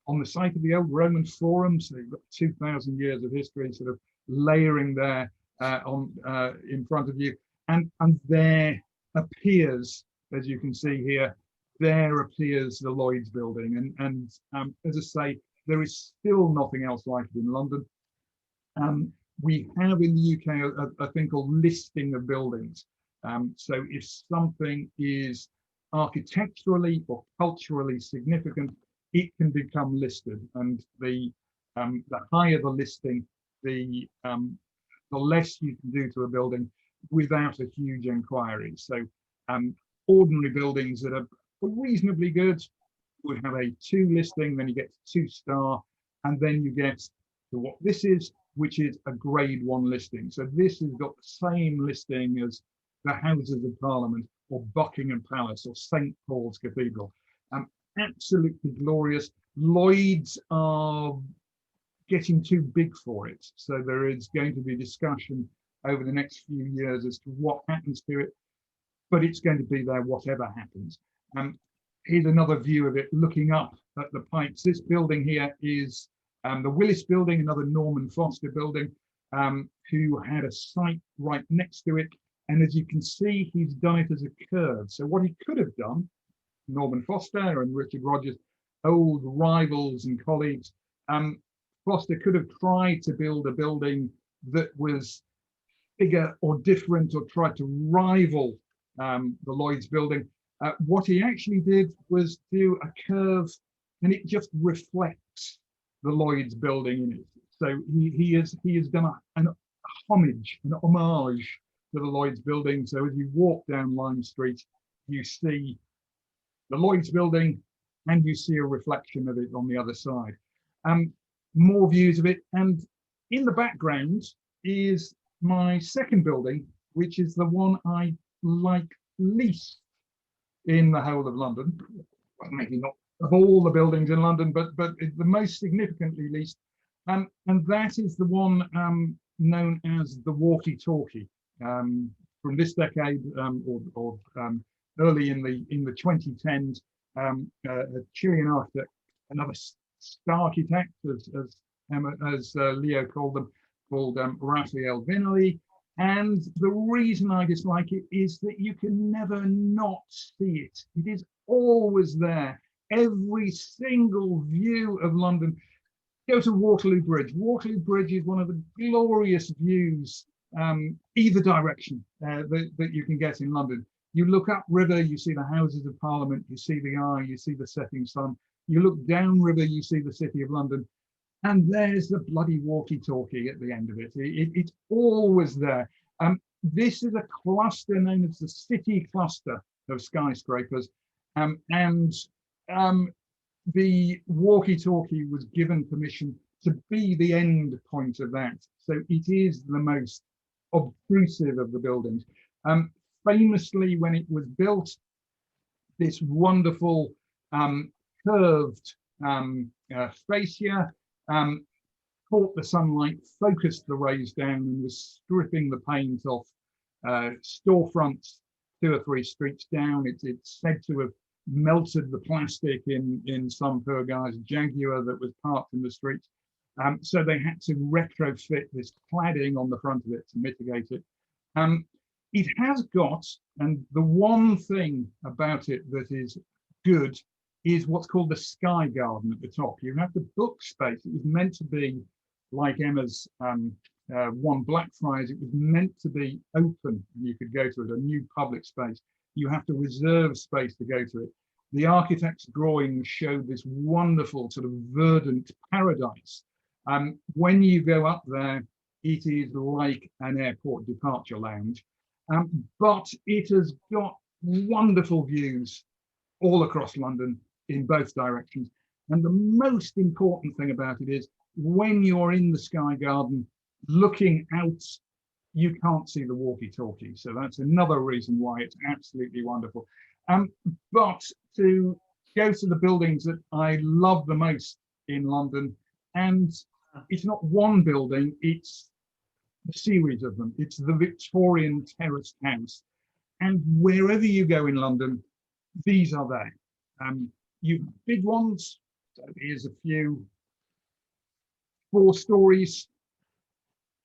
on the site of the old Roman Forum, so you've got 2,000 years of history sort of layering there in front of you, and there appears, as you can see here, there appears the Lloyd's building, and as I say, there is still nothing else like it in London. We have in the UK a thing called listing of buildings. So if something is architecturally or culturally significant, it can become listed, and the higher the listing, the less you can do to a building without a huge inquiry. So ordinary buildings that are reasonably good would have a 2 listing, then you get to 2-star, and then you get to what this is, which is a grade 1 listing. So this has got the same listing as the Houses of Parliament or Buckingham Palace or St. Paul's Cathedral. Absolutely glorious. Lloyd's are getting too big for it. So there is going to be discussion over the next few years as to what happens to it, but it's going to be there whatever happens. Here's another view of it looking up at the pipes. This building here is the Willis building, another Norman Foster building, who had a site right next to it. And as you can see, he's done it as a curve. So what he could have done, Norman Foster and Richard Rogers, old rivals and colleagues, Foster could have tried to build a building that was bigger or different, or tried to rival the Lloyd's building. What he actually did was do a curve, and it just reflects the Lloyd's building in it. So he has done a homage, an homage to the Lloyd's building. So as you walk down Lime Street, you see the Lloyd's building, and you see a reflection of it on the other side. More views of it, and in the background is my second building, which is the one I like least in the whole of London. Well, maybe not of all the buildings in London, but the most significantly least, and that is the one known as the walkie-talkie. From this decade, or early in the 2010s, a Chilean architect, another star architect, as Leo called them, called Raphael Vinelli. And the reason I dislike it is that you can never not see it. It is always there. Every single view of London. Go to Waterloo Bridge. Waterloo Bridge is one of the glorious views, either direction, that you can get in London. You look up river, you see the Houses of Parliament, you see the Eye, you see the setting sun. You look down river, you see the City of London. And there's the bloody walkie-talkie at the end of it. It's always there. This is a cluster known as the City Cluster of skyscrapers. The walkie-talkie was given permission to be the end point of that. So it is the most obtrusive of the buildings. Famously, when it was built, this wonderful curved fascia caught the sunlight, focused the rays down, and was stripping the paint off storefronts 2 or 3 streets down. It's said to have melted the plastic in some poor guy's Jaguar that was parked in the street. So they had to retrofit this cladding on the front of it to mitigate it. It has got, and the one thing about it that is good is what's called the Sky Garden at the top. You have the book space. It was meant to be like Emma's one Blackfriars. It was meant to be open and you could go to it, a new public space. You have to reserve space to go to it. The architect's drawings showed this wonderful sort of verdant paradise. When you go up there, it is like an airport departure lounge, but it has got wonderful views all across London in both directions. And the most important thing about it is when you're in the Sky Garden looking out, you can't see the walkie-talkie. So that's another reason why it's absolutely wonderful. But to go to the buildings that I love the most in London, and it's not one building, it's a series of them. It's the Victorian Terraced house. And wherever you go in London, these are there. You big ones, so here's a few 4 stories,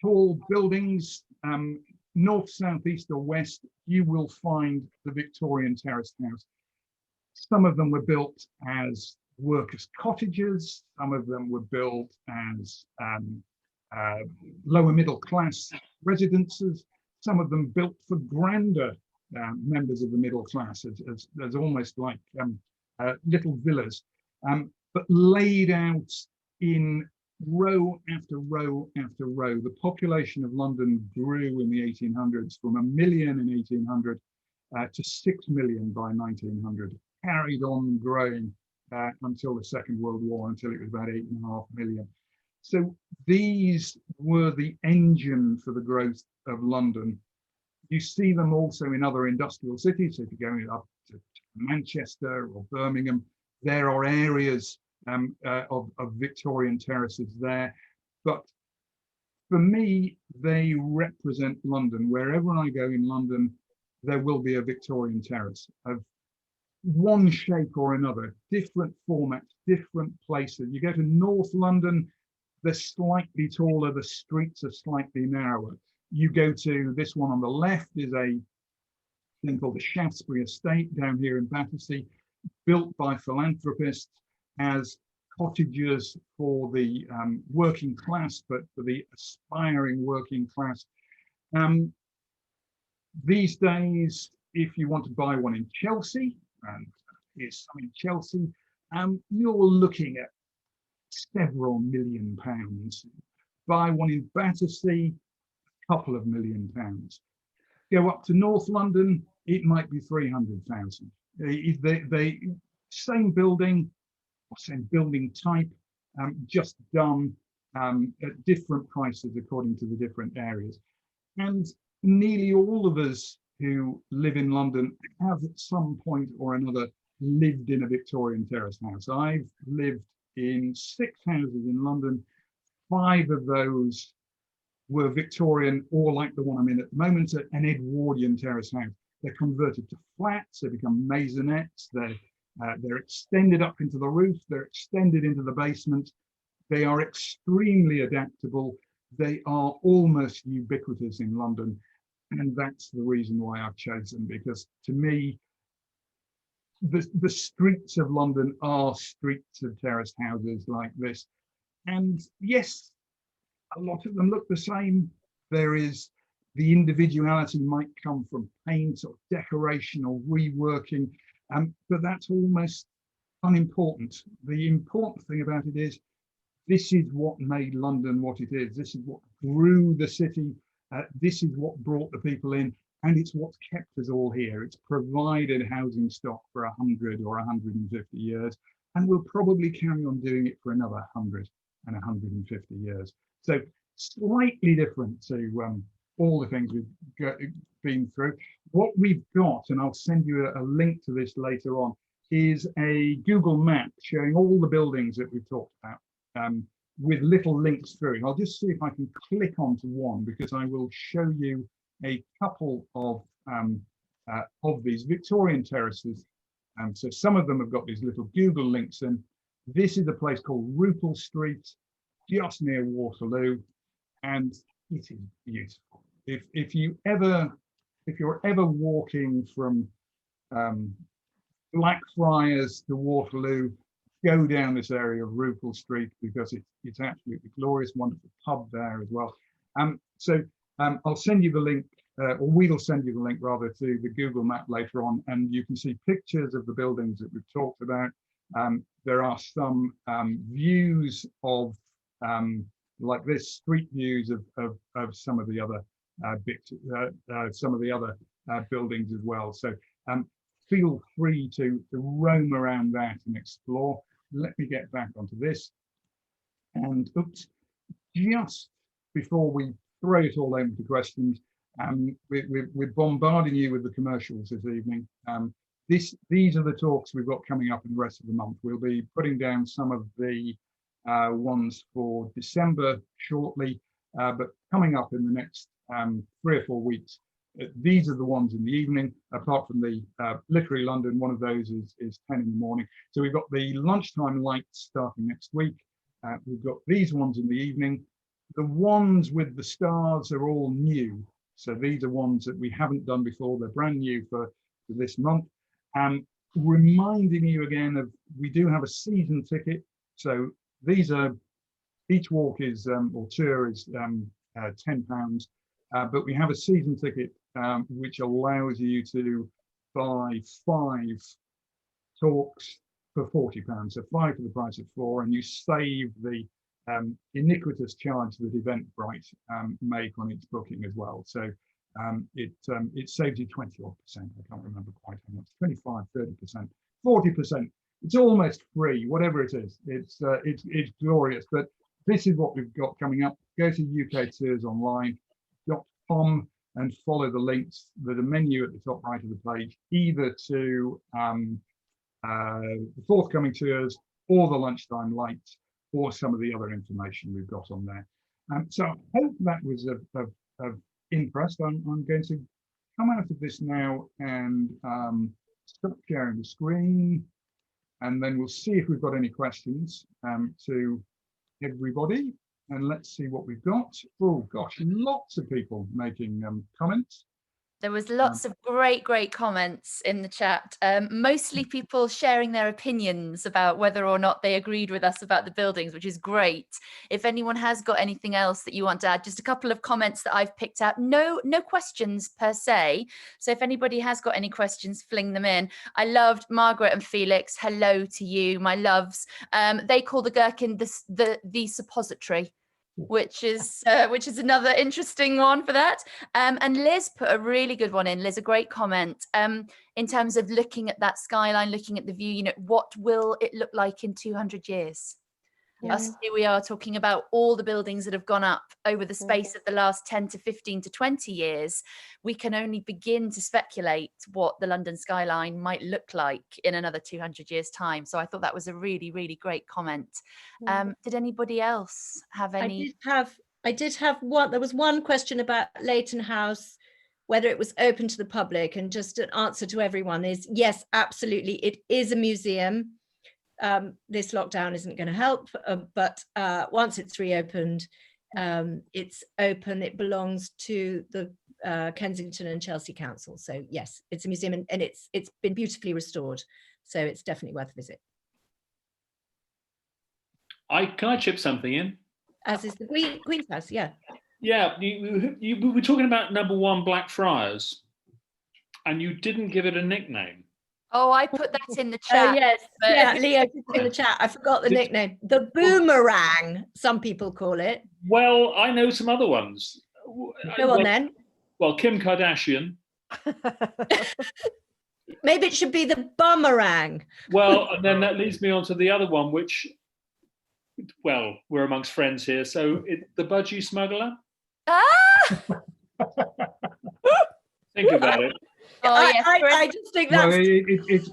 tall buildings, north, south, east or west, you will find the Victorian Terraced house. Some of them were built as workers' cottages, some of them were built as lower middle class residences, some of them built for grander members of the middle class as almost like little villas, but laid out in row after row after row. The population of London grew in the 1800s from 1 million in 1800 to 6 million by 1900, carried on growing until the Second World War, until it was about 8.5 million. So these were the engine for the growth of London. You see them also in other industrial cities. So if you're going up to Manchester or Birmingham, there are areas of Victorian terraces there. But for me, they represent London. Wherever I go in London, there will be a Victorian terrace of one shape or another, different formats, different places. You go to North London, they're slightly taller, the streets are slightly narrower. You go to this one on the left is a thing called the Shasp Estate down here in Battersea, built by philanthropists as cottages for the working class, but for the aspiring working class. These days, if you want to buy one in Chelsea, and here's some in Chelsea, you're looking at several £1 million. Buy one in Battersea, a couple of £1 million. Go up to North London, it might be 300,000. They same building, or same building type, just done at different prices according to the different areas. And nearly all of us who live in London have at some point or another lived in a Victorian terrace house. I've lived in 6 houses in London. 5 of those were Victorian, or like the one I'm in at the moment, an Edwardian terrace house. They're converted to flats, they become maisonettes, they're extended up into the roof, they're extended into the basement. They are extremely adaptable. They are almost ubiquitous in London. And that's the reason why I've chosen, because to me, the streets of London are streets of terraced houses like this. And yes, a lot of them look the same. There is the individuality might come from paint or decoration or reworking, but that's almost unimportant. The important thing about it is this is what made London what it is. This is what grew the city. This is what brought the people in, and it's what's kept us all here. It's provided housing stock for 100 or 150 years, and we'll probably carry on doing it for another 100 and 150 years. So slightly different to all the things we've been through. What we've got, and I'll send you a link to this later on, is a Google map showing all the buildings that we've talked about, with little links through. I'll just see if I can click onto one, because I will show you a couple of these Victorian terraces. So some of them have got these little Google links in. This is a place called Rupal Streets, just near Waterloo, and it is beautiful. If you're ever walking from Blackfriars to Waterloo, go down this area of Rupal Street, because it's absolutely glorious. Wonderful pub there as well. I'll send you the link or we'll send you the link rather to the Google map later on, and you can see pictures of the buildings that we've talked about. There are some views of like this, street views of some of the other buildings as well. So feel free to roam around that and explore. Let me get back onto this. And oops, just before we throw it all over to questions, we're bombarding you with the commercials this evening. These are the talks we've got coming up in the rest of the month. We'll be putting down some of the ones for December shortly, but coming up in the next 3 or 4 weeks, these are the ones in the evening, apart from the Literary London. One of those is 10 in the morning. So we've got the lunchtime lights starting next week. We've got these ones in the evening. The ones with the stars are all new. So these are ones that we haven't done before. They're brand new for this month. Reminding you again of, we do have a season ticket. So these are, each walk is, or tour is £10. But we have a season ticket which allows you to buy 5 talks for £40. So 5 for the price of 4, and you save the iniquitous charge that Eventbrite make on its booking as well. So it saves you 20%. I can't remember quite how much. 25, 30%, 40%. It's almost free, whatever it is. It's glorious. But this is what we've got coming up. Go to UKToursOnline.com and follow the links. There's a menu at the top right of the page, either to the forthcoming tours or the lunchtime lights or some of the other information we've got on there. So I hope that was of interest. I'm going to come out of this now and stop sharing the screen, and then we'll see if we've got any questions to everybody. And let's see what we've got. Oh gosh, lots of people making comments. There was lots of great comments in the chat, mostly people sharing their opinions about whether or not they agreed with us about the buildings, which is great. If anyone has got anything else that you want to add, just a couple of comments that I've picked out. No questions per se. So if anybody has got any questions, fling them in. I loved Margaret and Felix. Hello to you, my loves. They call the gherkin the suppository, which is another interesting one for that. And Liz put a really good one in. Liz, a great comment in terms of looking at that skyline, looking at the view, you know, what will it look like in 200 years? Yeah. Us, here we are talking about all the buildings that have gone up over the space of the last 10 to 15 to 20 years. We can only begin to speculate what the London skyline might look like in another 200 years' time. So I thought that was a really great comment. Did anybody else have any? I did have one. There was one question about Leighton House, whether it was open to the public, and just an answer to everyone is yes, absolutely. It is a museum. This lockdown isn't going to help, but once it's reopened, it's open. It belongs to the Kensington and Chelsea Council. So yes, it's a museum, and it's been beautifully restored. So it's definitely worth a visit. Can I chip something in? As is the Queen's House, yeah. Yeah, we were talking about number 1 Blackfriars, and you didn't give it a nickname. Oh, I put that in the chat. Oh, yes. Yeah, Leo put in the chat. I forgot the nickname. The Boomerang, some people call it. Well, I know some other ones. Go on then. Well, Kim Kardashian. Maybe it should be the Bummerang. Well, and then that leads me on to the other one, which, well, we're amongst friends here. So the Budgie Smuggler. Think about it. Oh, yes. I just think that's. Well,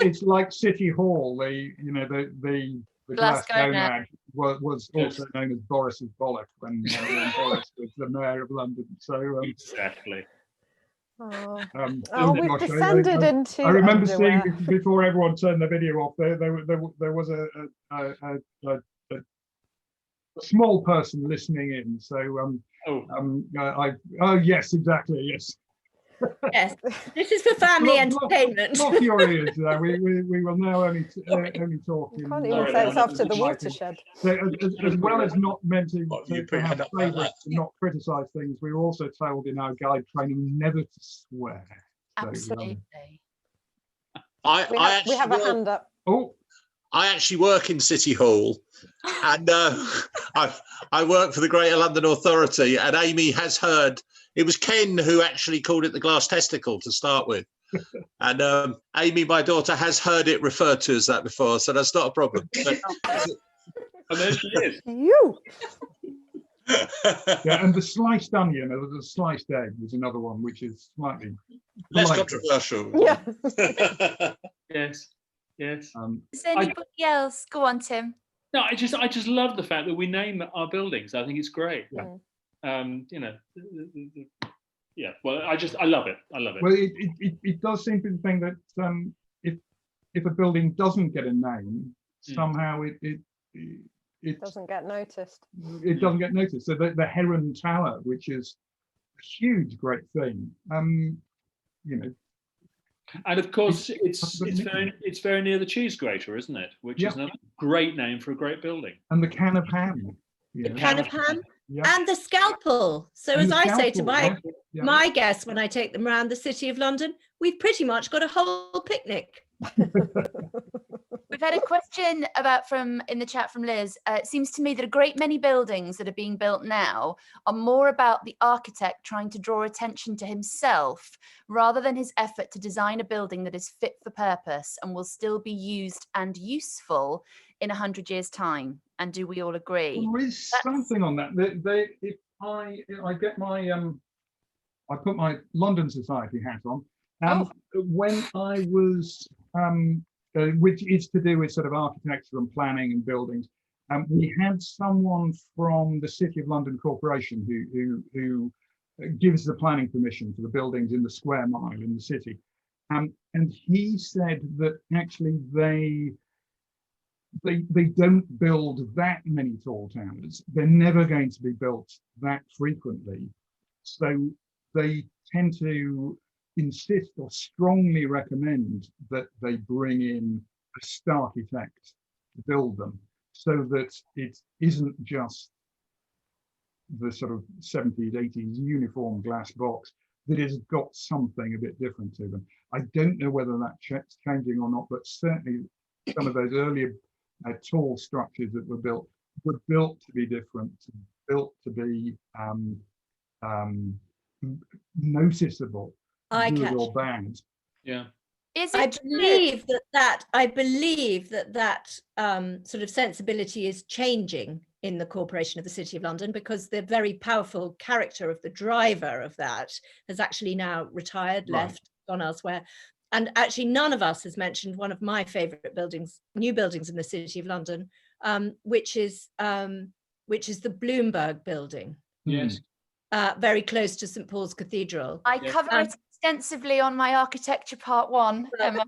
it's like City Hall. The glass gonad was also known as Boris's bollock when Boris was the mayor of London. So exactly. We've descended into. I remember seeing before everyone turned the video off. There was a small person listening in. So yes, exactly, yes. Yes, this is for family entertainment. Block your ears. We will now only talk You in. can't even say it's after the watershed. So as well as not meant to You have picked up favourites and not criticise things, we were also told in our guide training never to swear. So, Absolutely. We have a hand up. Oh, I actually work in City Hall, and I work for the Greater London Authority, and Amy has heard, it was Ken who actually called it the glass testicle to start with. And Amy, my daughter, has heard it referred to as that before, so that's not a problem. But, And there she is. You. yeah, and the sliced onion, or the sliced egg, was another one, which is slightly less polite. controversial. Yeah. Yes, yes. Is there anybody else? Go on, Tim. No, I just love the fact that we name our buildings. I think it's great. Yeah. You know, yeah. Well, I love it. I love it. Well, it does seem to be the thing that if a building doesn't get a name, somehow it Doesn't get noticed. It doesn't get noticed. So the Heron Tower, which is a huge, great thing, you know. And of course, it's very near the cheese grater, isn't it? Which is another great name for a great building. And the can of ham. The can of ham Yeah. and the scalpel. So And as the I say to scalpel, my guests when I take them around the City of London, we've pretty much got a whole picnic. We've had a question in the chat from Liz. It seems to me that a great many buildings that are being built now are more about the architect trying to draw attention to himself rather than his effort to design a building that is fit for purpose and will still be used and useful in 100 years' time. And do we all agree? There is something on that. If I get my I put my London Society hat on. When I was which is to do with sort of architecture and planning and buildings. We had someone from the City of London Corporation who gives the planning permission for the buildings in the square mile in the city. And he said that actually they don't build that many tall towers. They're never going to be built that frequently. So they tend to insist or strongly recommend that they bring in a star architect to build them, so that it isn't just the sort of 70s, 80s uniform glass box, that has got something a bit different to them. I don't know whether that's changing or not, but certainly some of those earlier tall structures that were built to be different, built to be noticeable. Good or bad. Yeah. I believe that sort of sensibility is changing in the Corporation of the City of London, because the very powerful character of the driver of that has actually now retired, left, gone elsewhere. And actually none of us has mentioned one of my favourite buildings, new buildings in the City of London, which is the Bloomberg Building. Yes. Very close to St Paul's Cathedral. I cover it extensively on my architecture part 1. Emma.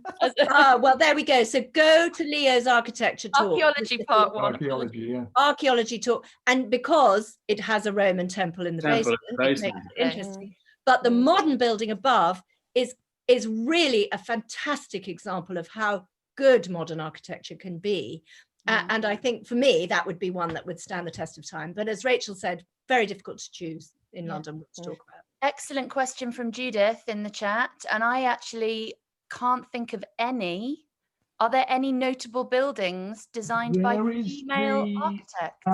Well, there we go. So go to Leo's architecture talk. Archaeology part 1. Archaeology, yeah. Archaeology talk. And because it has a Roman temple in the basement, it makes it interesting. But the modern building above is really a fantastic example of how good modern architecture can be. And I think for me, that would be one that would stand the test of time. But as Rachel said, very difficult to choose in London what to talk about. Excellent question from Judith in the chat. And I actually can't think of any. Are there any notable buildings designed by female architects?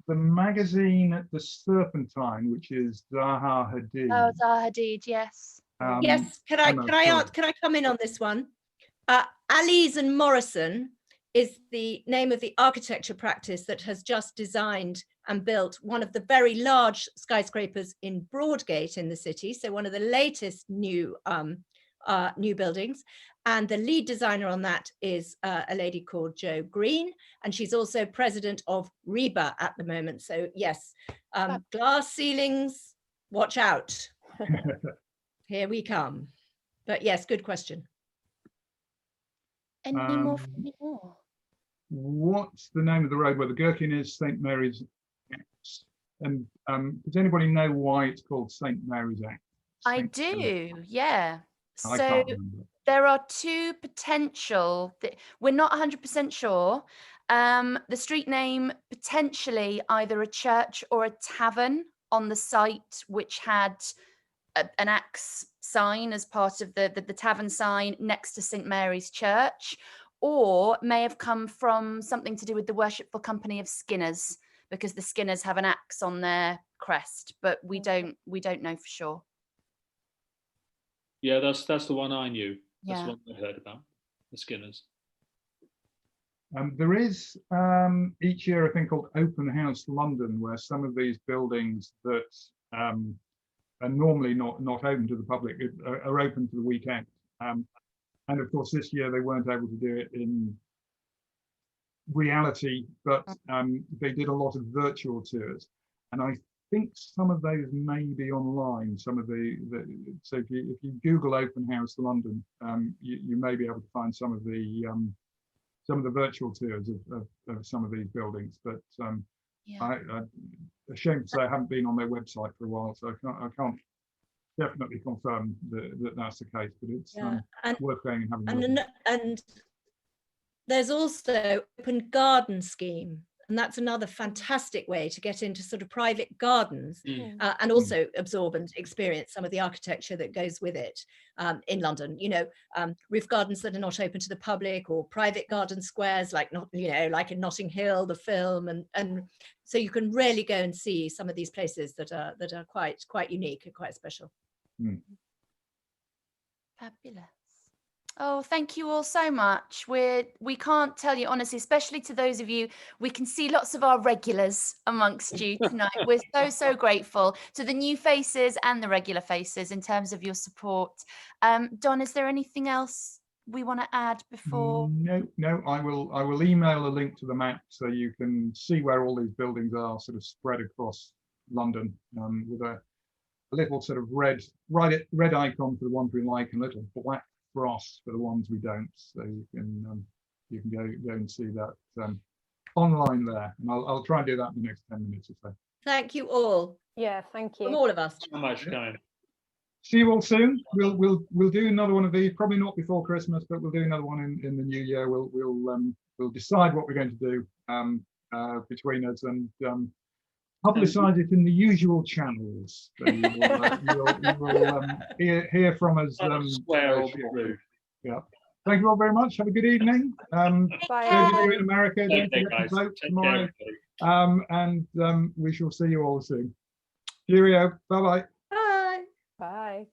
The magazine at the Serpentine, which is Zaha Hadid. Oh, Zaha Hadid, yes. Yes, can I come in on this one? Allies and Morrison is the name of the architecture practice that has just designed and built one of the very large skyscrapers in Broadgate in the city. So one of the latest new buildings. And the lead designer on that is a lady called Jo Green. And she's also president of REBA at the moment. So yes, glass ceilings, watch out. Here we come. But yes, good question. Any more from me? What's the name of the road where the Gherkin is? St Mary's Axe. And does anybody know why it's called St Mary's Axe? I think so. do, yeah. I So can't remember. there are two potential, we're not 100% sure. The street name, potentially either a church or a tavern on the site, which had an axe sign as part of the tavern sign next to St Mary's Church, or may have come from something to do with the Worshipful Company of Skinners, because the Skinners have an axe on their crest, but we don't know for sure. Yeah, that's the one I knew. That's Yeah. the one I heard about, the Skinners. There is each year a thing called Open House London, where some of these buildings that are normally not open to the public are open for the weekend. And of course, this year they weren't able to do it in reality, but they did a lot of virtual tours. And I think some of those may be online. Some of so if you Google Open House London, you may be able to find some of the virtual tours of some of these buildings. But Yeah. I'm ashamed to say I haven't been on their website for a while, so I can't definitely confirm that that's the case. But it's worth going and having a look. And there's also open garden scheme, and that's another fantastic way to get into sort of private gardens and also absorb and experience some of the architecture that goes with it in London. You know, roof gardens that are not open to the public, or private garden squares like like in Notting Hill, the film, and so you can really go and see some of these places that are quite unique and quite special. Fabulous. Oh, thank you all so much. We can't tell you honestly, especially to those of you, we can see lots of our regulars amongst you tonight. We're so grateful to the new faces and the regular faces in terms of your support. Don, is there anything else we want to add before? No, I will email a link to the map so you can see where all these buildings are sort of spread across London, with a little sort of red icon for the ones we like and a little black cross for the ones we don't. So you can go and see that online there, and I'll try and do that in the next 10 minutes or so. Thank you all. Yeah, thank From you. all of us. So much going. See you all soon. We'll do another one of these, probably not before Christmas, but we'll do another one in the new year. We'll decide what we're going to do between us and publicise it in the usual channels. So you will hear from us. Swear or be rude. Yeah. Thank you all very much. Have a good evening. Bye. Those of you in America, don't Okay, forget to guys. vote Take tomorrow. care, everybody. And we shall see you all soon. Cheerio. Bye-bye. Bye. Bye.